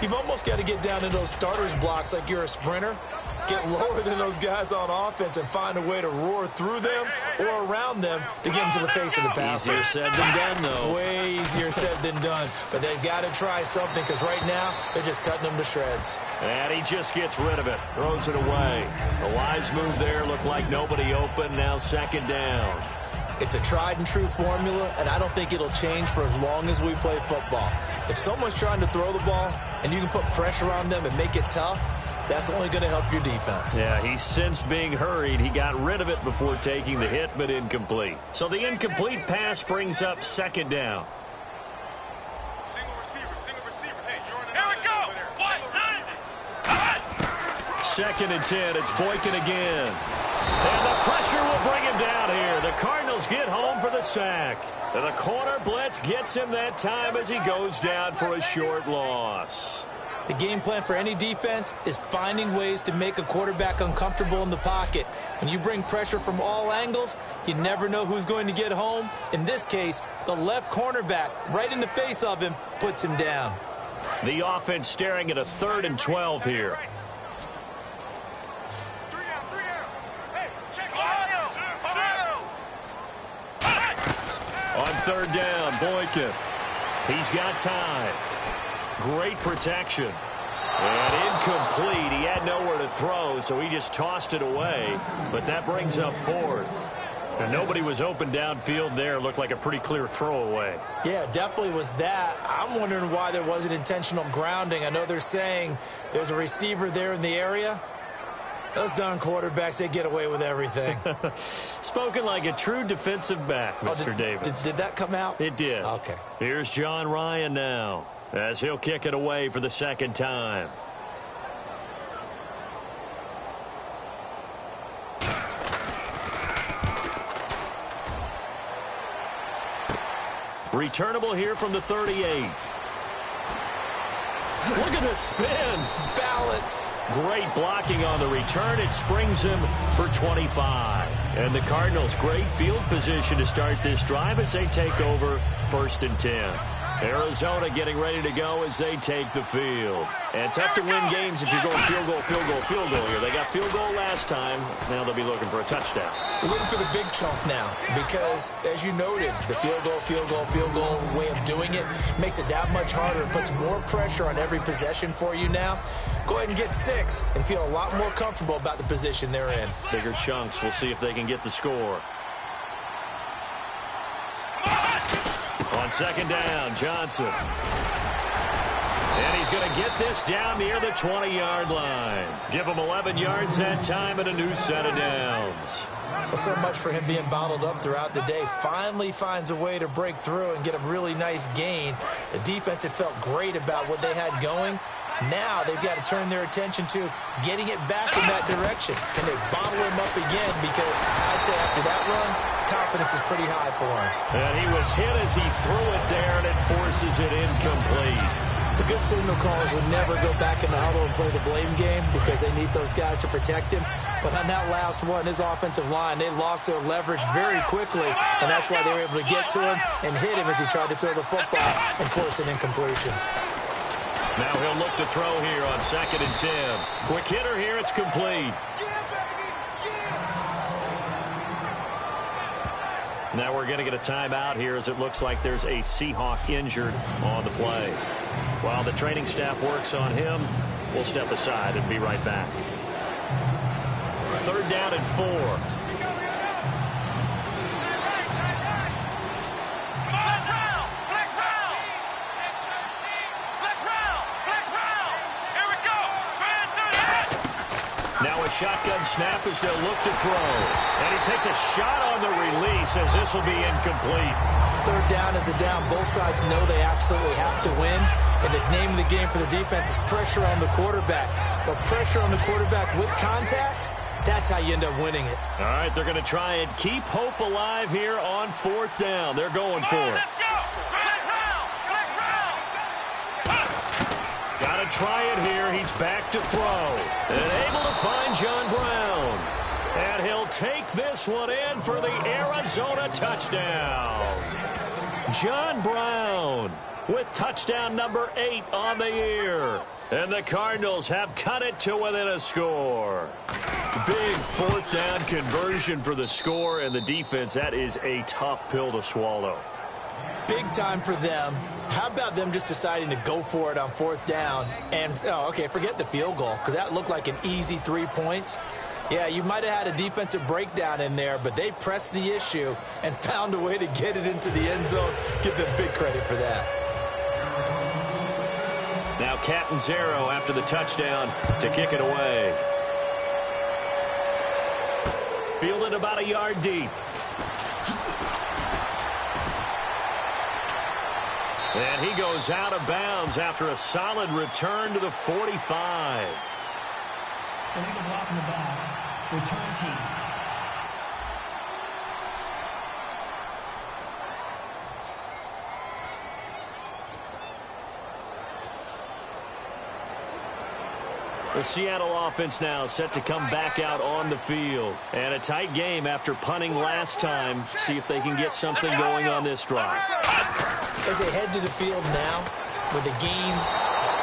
D: you've almost got to get down to those starters blocks like you're a sprinter. Get lower than those guys on offense and find a way to roar through them or around them to get into the face of the passer.
C: Easier said than done, though.
D: Way easier said than done. But they've got to try something because right now they're just cutting them to shreds.
C: And he just gets rid of it. Throws it away. The wise move there looked like nobody open. Now second down.
D: It's a tried-and-true formula, and I don't think it'll change for as long as we play football. If someone's trying to throw the ball and you can put pressure on them and make it tough, that's only going to help your defense.
C: Yeah, he's since being hurried. He got rid of it before taking the hit, but incomplete. So the incomplete pass brings up second down.
A: Single receiver. Hey, you're in here we go.
C: Second and 10. It's Boykin again. And the pressure will bring him down here. The Cardinals get home for the sack. And the corner blitz gets him that time as he goes down for a short loss.
D: The game plan for any defense is finding ways to make a quarterback uncomfortable in the pocket. When you bring pressure from all angles, you never know who's going to get home. In this case, the left cornerback, right in the face of him, puts him down.
C: The offense staring at a 3rd and 12 here. On 3rd down, Boykin. He's got time. Great protection. And incomplete. He had nowhere to throw, so he just tossed it away. But that brings up 4th. And nobody was open downfield there. Looked like a pretty clear throwaway.
D: Yeah, definitely was that. I'm wondering why there wasn't intentional grounding. I know they're saying there's a receiver there in the area. Those darn quarterbacks, they get away with everything.
C: Spoken like a true defensive back, Mr. Davis.
D: Did that come out?
C: It did.
D: Okay.
C: Here's John Ryan now as he'll kick it away for the second time. Returnable here from the 38. Look at this spin.
D: Balance.
C: Great blocking on the return. It springs him for 25. And the Cardinals, great field position to start this drive as they take over 1st and 10. Arizona getting ready to go as they take the field. And tough to win games if you're going field goal, field goal, field goal here. They got field goal last time. Now they'll be looking for a touchdown.
D: We're looking for the big chunk now because, as you noted, the field goal, field goal, field goal way of doing it makes it that much harder and puts more pressure on every possession for you now. Go ahead and get 6 and feel a lot more comfortable about the position they're in.
C: Bigger chunks. We'll see if they can get the score. On 2nd down, Johnson. And he's going to get this down near the 20-yard line. Give him 11 yards that time and a new set of downs.
D: Well, so much for him being bottled up throughout the day. Finally finds a way to break through and get a really nice gain. The defense had felt great about what they had going. Now they've got to turn their attention to getting it back in that direction. Can they bottle him up again? Because I'd say after that run, confidence is pretty high for him.
C: And he was hit as he threw it there, and it forces it incomplete.
D: The good signal callers would never go back in the huddle and play the blame game because they need those guys to protect him. But on that last one, his offensive line, they lost their leverage very quickly, and that's why they were able to get to him and hit him as he tried to throw the football and force an incompletion.
C: Now he'll look to throw here on 2nd and 10. Quick hitter here, it's complete. Now we're going to get a timeout here as it looks like there's a Seahawk injured on the play. While the training staff works on him, we'll step aside and be right back. 3rd down and 4. Now a shotgun snap as they'll look to throw. And he takes a shot on the release as this will be incomplete.
D: 3rd down is the down. Both sides know they absolutely have to win. And the name of the game for the defense is pressure on the quarterback. But pressure on the quarterback with contact, that's how you end up winning it.
C: All right, they're going to try and keep hope alive here on 4th down. They're going for it. Got to try it here. He's back to throw. And able to find John Brown. And he'll take this one in for the Arizona touchdown. John Brown with touchdown number 8 on the year. And the Cardinals have cut it to within a score. Big 4th down conversion for the score, and the defense, that is a tough pill to swallow.
D: Big time for them. How about them just deciding to go for it on 4th down? And, forget the field goal, because that looked like an easy 3 points. Yeah, you might have had a defensive breakdown in there, but they pressed the issue and found a way to get it into the end zone. Give them big credit for that.
C: Now Catanzaro after the touchdown to kick it away. Fielded about a yard deep. And he goes out of bounds after a solid return to the 45.
E: Illegal block in the back. Return team.
C: The Seattle offense now set to come back out on the field. And a tight game after punting last time. See if they can get something going on this drive.
D: As they head to the field now, with the game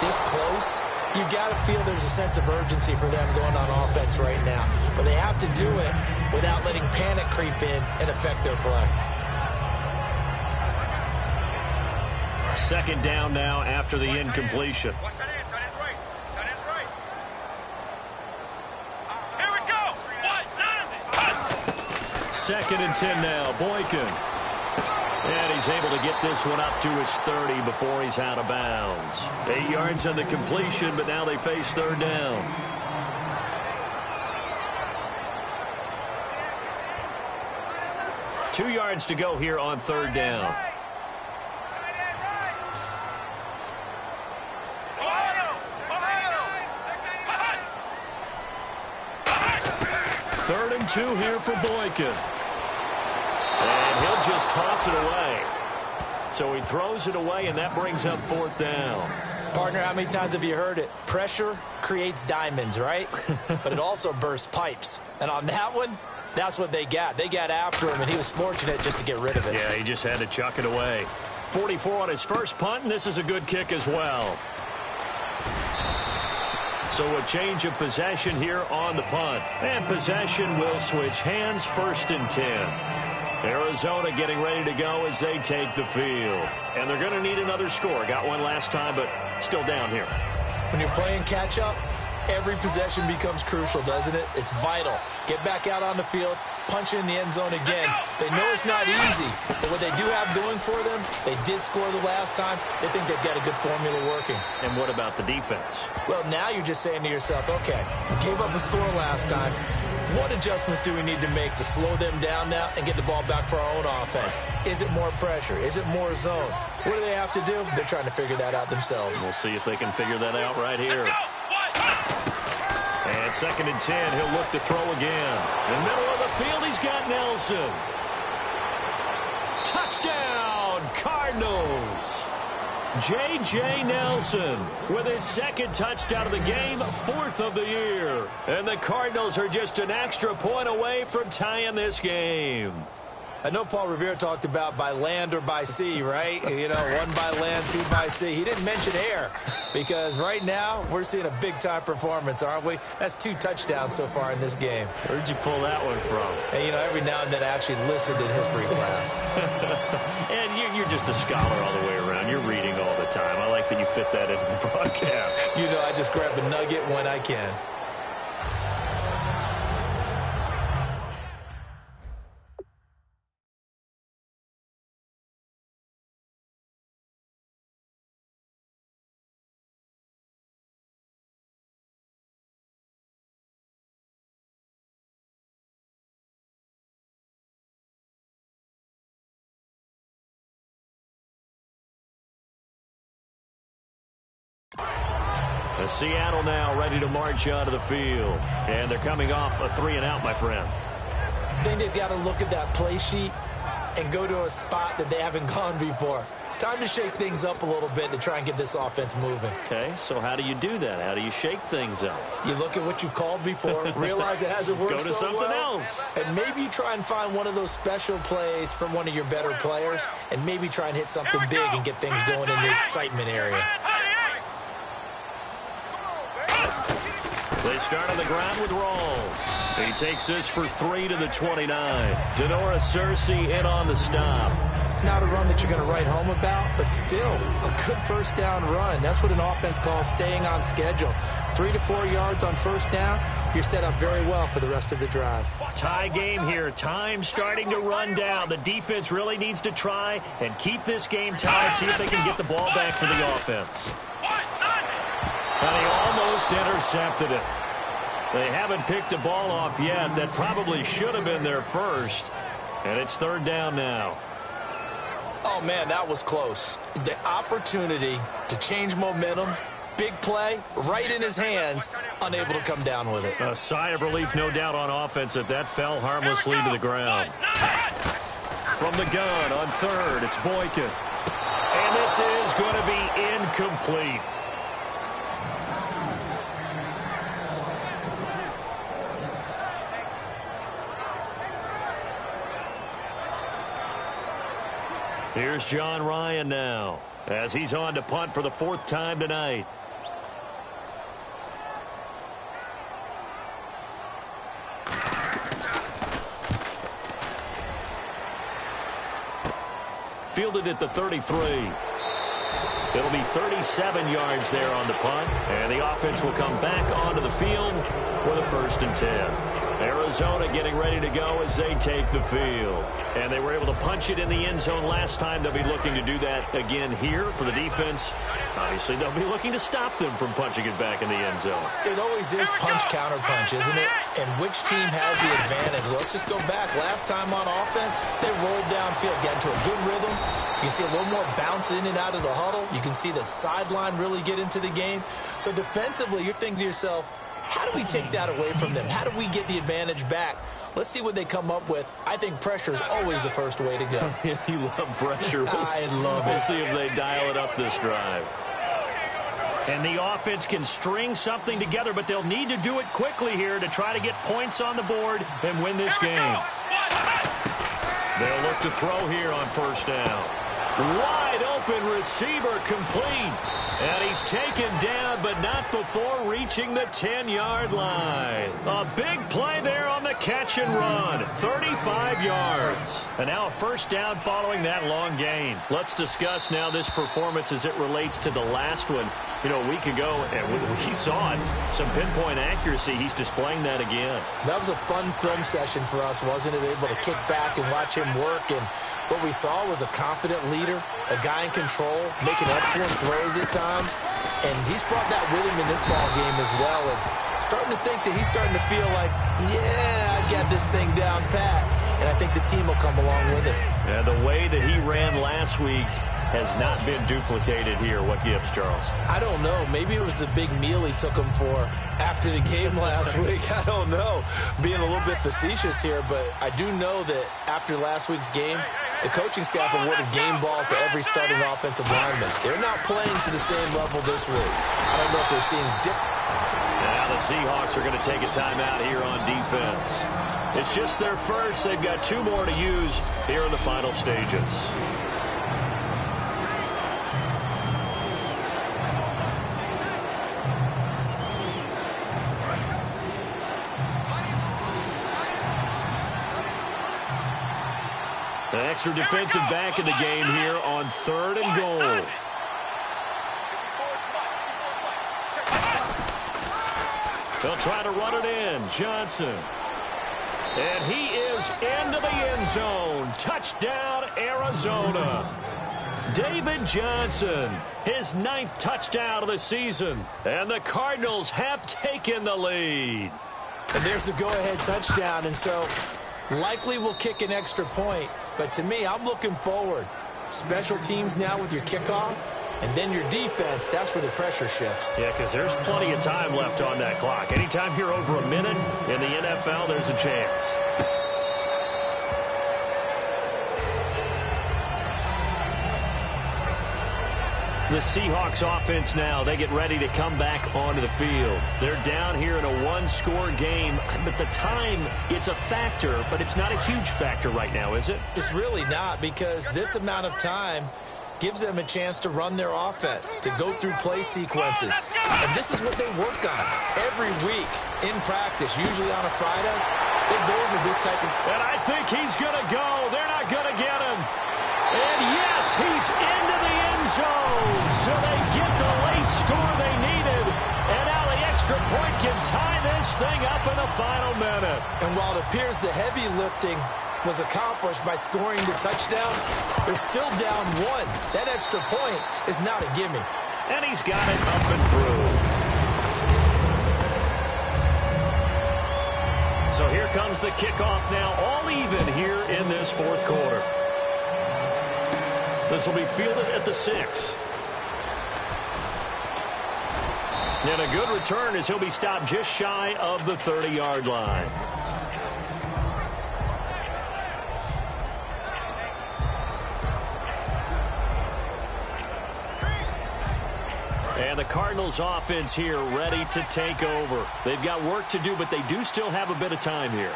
D: this close, you've got to feel there's a sense of urgency for them going on offense right now. But they have to do it without letting panic creep in and affect their play.
C: 2nd down now after the incompletion. 2nd and 10 now. Boykin. And he's able to get this one up to his 30 before he's out of bounds. 8 yards on the completion, but now they face 3rd down. Two yards to go here on 3rd down. Third and 2 here for Boykin. And he'll just toss it away. So he throws it away, and that brings up 4th down.
D: Partner, how many times have you heard it? Pressure creates diamonds, right? But it also bursts pipes. And on that one, that's what they got. They got after him, and he was fortunate just to get rid of it.
C: Yeah, he just had to chuck it away. 44 on his first punt, and this is a good kick as well. So a change of possession here on the punt. And possession will switch hands. 1st and 10. Arizona getting ready to go as they take the field. And they're going to need another score. Got one last time, but still down here.
D: When you're playing catch-up, every possession becomes crucial, doesn't it? It's vital. Get back out on the field, punch in the end zone again. They know it's not easy, but what they do have going for them, they did score the last time. They think they've got a good formula working.
C: And what about the defense?
D: Well, now you're just saying to yourself, okay, we gave up a score last time. What adjustments do we need to make to slow them down now and get the ball back for our own offense? Is it more pressure? Is it more zone? What do they have to do? They're trying to figure that out themselves.
C: We'll see if they can figure that out right here. And 2nd and 10, he'll look to throw again. In the middle of the field, he's got Nelson. Touchdown, Cardinals. J.J. Nelson with his 2nd touchdown of the game, 4th of the year. And the Cardinals are just an extra point away from tying this game.
D: I know Paul Revere talked about by land or by sea, right? You know, 1 by land, 2 by sea. He didn't mention air because right now we're seeing a big-time performance, aren't we? That's 2 touchdowns so far in this game.
C: Where'd you pull that one from?
D: And, you know, every now and then I actually listened in history class.
C: And you're just a scholar all the way around. You're reading all the time. I like that you fit that into the broadcast.
D: You know, I just grab a nugget when I can.
C: Seattle now ready to march onto the field. And they're coming off a 3-and-out, my friend.
D: I think they've got to look at that play sheet and go to a spot that they haven't gone before. Time to shake things up a little bit to try and get this offense moving.
C: Okay, so how do you do that? How do you shake things up?
D: You look at what you've called before, realize it hasn't worked
C: Go to something else.
D: And maybe you try and find one of those special plays from one of your better players, and maybe try and hit something big and get things going in the excitement area.
C: They start on the ground with Rawls. He takes this for 3 to the 29. Denora Cersei in on the stop.
D: Not a run that you're going to write home about, but still a good first down run. That's what an offense calls staying on schedule. 3 to 4 yards on first down, you're set up very well for the rest of the drive.
C: Tie game here. Time starting to run down. The defense really needs to try and keep this game tied, see if they can get the ball back for the offense. And he almost intercepted it. They haven't picked a ball off yet. That probably should have been their first. And it's 3rd down now.
D: Oh, man, that was close. The opportunity to change momentum, big play, right in his hands, unable to come down with it.
C: A sigh of relief, no doubt, on offense that that fell harmlessly to the ground. From the gun on 3rd, it's Boykin. And this is going to be incomplete. Here's John Ryan now as he's on to punt for the 4th time tonight. Fielded at the 33. It'll be 37 yards there on the punt, and the offense will come back onto the field with a 1st and 10. Arizona getting ready to go as they take the field. And they were able to punch it in the end zone last time. They'll be looking to do that again here for the defense. Obviously, they'll be looking to stop them from punching it back in the end zone.
D: It always is punch-counter-punch, isn't it? And which team has the advantage? Let's just go back. Last time on offense, they rolled downfield, got into a good rhythm. You can see a little more bounce in and out of the huddle. You can see the sideline really get into the game. So defensively, you're thinking to yourself, how do we take that away from them? How do we get the advantage back? Let's see what they come up with. I think pressure is always the first way to go.
C: You love pressure.
D: I love it.
C: We'll see if they dial it up this drive. And the offense can string something together, but they'll need to do it quickly here to try to get points on the board and win this game. They'll look to throw here on first down. Wide open receiver complete. And he's taken down, but not before reaching the 10-yard line. A big play there on the catch and run. 35 yards. And now a first down following that long gain. Let's discuss now this performance as it relates to the last one. You know, a week ago, and we saw it. Some pinpoint accuracy. He's displaying that again.
D: That was a fun film session for us, wasn't it? Able to kick back and watch him work. And what we saw was a confident leader, a guy in control, making excellent throws at times. And he's brought that with him in this ball game as well. And I'm starting to think that he's starting to feel like, yeah, I got this thing down pat. And I think the team will come along with it.
C: Yeah, the way that he ran last week has not been duplicated here. What gives, Charles?
D: I don't know. Maybe it was the big meal he took him for after the game last week. I don't know. Being a little bit facetious here, but I do know that after last week's game, the coaching staff awarded game balls to every starting offensive lineman. They're not playing to the same level this week. I don't know if they're seeing
C: Now the Seahawks are going to take a timeout here on defense. It's just their first. They've got 2 more to use here in the final stages. An extra defensive back in the game here on 3rd and goal. They'll try to run it in. Johnson. And he is into the end zone. Touchdown, Arizona. David Johnson, his 9th touchdown of the season. And the Cardinals have taken the lead.
D: And there's the go-ahead touchdown. And so likely we'll kick an extra point. But to me, I'm looking forward. Special teams now with your kickoff, and then your defense, that's where the pressure shifts.
C: Yeah, because there's plenty of time left on that clock. Anytime you're over a minute in the NFL, there's a chance. The Seahawks offense now, they get ready to come back onto the field. They're down here in a 1-score game, but the time, it's a factor, but it's not a huge factor right now, is it?
D: It's really not, because this amount of time gives them a chance to run their offense, to go through play sequences. And this is what they work on every week in practice, usually on a Friday. They go over this type of...
C: And I think he's going to go. They're not going to get him. And yes, he's into the end zone. So they get the late score they needed. And now the extra point can tie this thing up in the final minute.
D: And while it appears the heavy lifting was accomplished by scoring the touchdown, they're still down 1. That extra point is not a gimme.
C: And he's got it up and through. So here comes the kickoff now, all even here in this 4th quarter. This will be fielded at the 6. And a good return as he'll be stopped just shy of the 30-yard line. And the Cardinals offense here ready to take over. They've got work to do, but they do still have a bit of time here.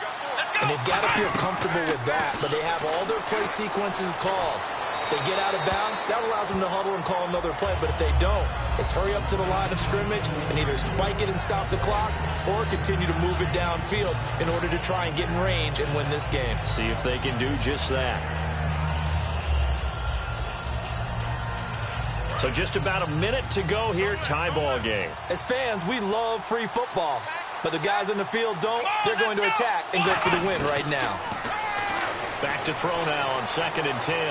D: And they've got to feel comfortable with that, but they have all their play sequences called. If they get out of bounds, that allows them to huddle and call another play. But if they don't, it's hurry up to the line of scrimmage and either spike it and stop the clock or continue to move it downfield in order to try and get in range and win this game.
C: See if they can do just that. So just about a minute to go here, tie ball game.
D: As fans, we love free football. But the guys on the field don't. They're going to attack and go for the win right now.
C: Back to throw now on 2nd and 10.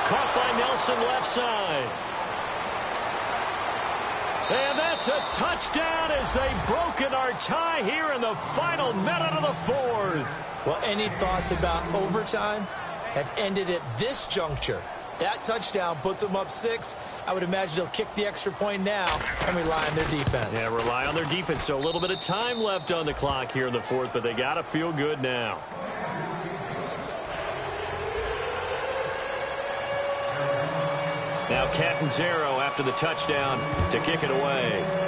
C: Caught by Nelson left side. And that's a touchdown as they've broken our tie here in the final minute of the 4th.
D: Well, any thoughts about overtime have ended at this juncture. That touchdown puts them up 6. I would imagine they'll kick the extra point now and rely on their defense.
C: Yeah, rely on their defense. So a little bit of time left on the clock here in the 4th, but they got to feel good now. Now Catanzaro after the touchdown to kick it away.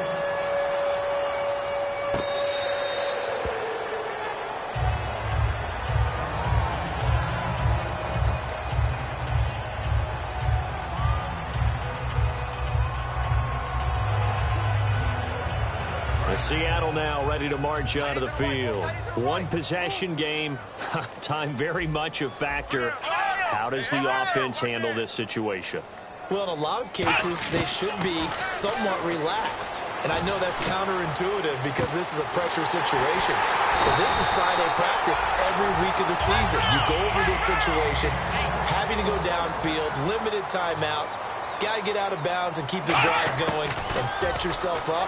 C: Seattle now ready to march onto the field. One possession game. Time very much a factor. How does the offense handle this situation?
D: Well, in a lot of cases, they should be somewhat relaxed. And I know that's counterintuitive because this is a pressure situation. But this is Friday practice every week of the season. You go over this situation, having to go downfield, limited timeouts, got to get out of bounds and keep the drive going and set yourself up.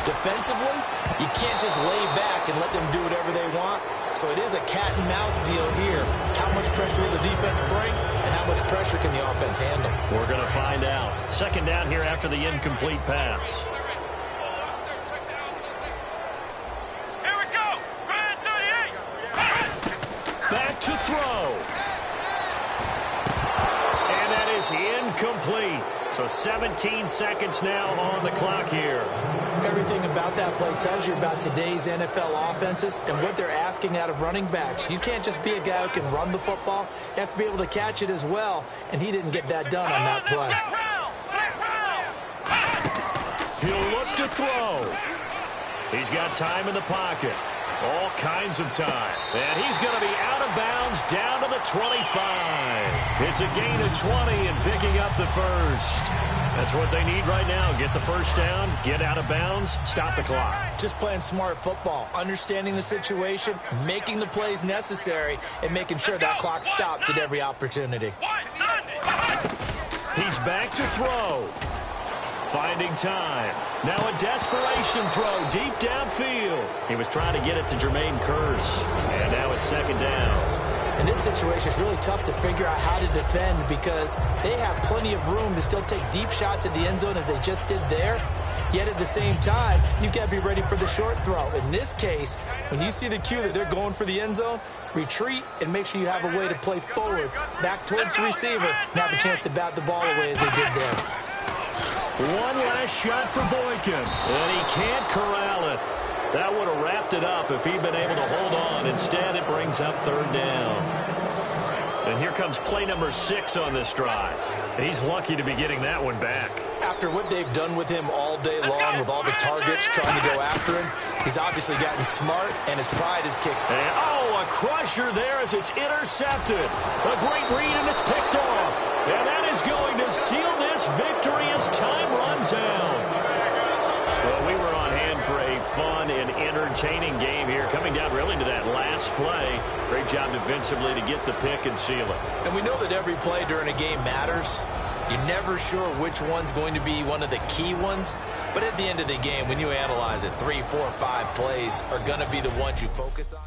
D: Defensively, you can't just lay back and let them do whatever they want. So it is a cat-and-mouse deal here. How much pressure will the defense bring, and how much pressure can the offense handle?
C: We're going to find out. 2nd down here after the incomplete pass.
A: Here we go. Grand 38.
C: Back to throw. And that is incomplete. So 17 seconds now on the clock here.
D: Everything about that play tells you about today's NFL offenses and what they're asking out of running backs. You can't just be a guy who can run the football. You have to be able to catch it as well, and he didn't get that done on that play.
C: He'll look to throw. He's got time in the pocket. All kinds of time. And he's going to be out of bounds down to the 25. It's a gain of 20 and picking up the first. That's what they need right now. Get the first down, get out of bounds, stop the clock.
D: Just playing smart football, understanding the situation, making the plays necessary, and making sure that clock stops at every opportunity.
C: He's back to throw. Finding time. Now a desperation throw deep downfield. He was trying to get it to Jermaine Kearse. And now it's 2nd down.
D: In this situation, it's really tough to figure out how to defend because they have plenty of room to still take deep shots at the end zone as they just did there. Yet at the same time, you've got to be ready for the short throw. In this case, when you see the cue that they're going for the end zone, retreat and make sure you have a way to play forward, back towards the receiver, and have a chance to bat the ball away as they did there.
C: One last shot for Boykin, and he can't corral it. That would have wrapped it up if he'd been able to hold on. Instead, it brings up 3rd down. And here comes play number 6 on this drive. He's lucky to be getting that one back.
D: After what they've done with him all day long with all the targets trying to go after him, he's obviously gotten smart, and his pride is kicked.
C: And, a crusher there as it's intercepted. A great read, and it's picked off. And that is going to seal this victory as time runs out. Well, we were on hand for a fun and entertaining game here, coming down really to that last play. Great job defensively to get the pick and seal it.
D: And we know that every play during a game matters. You're never sure which one's going to be one of the key ones. But at the end of the game, when you analyze it, 3, 4, 5 plays are going to be the ones you focus on.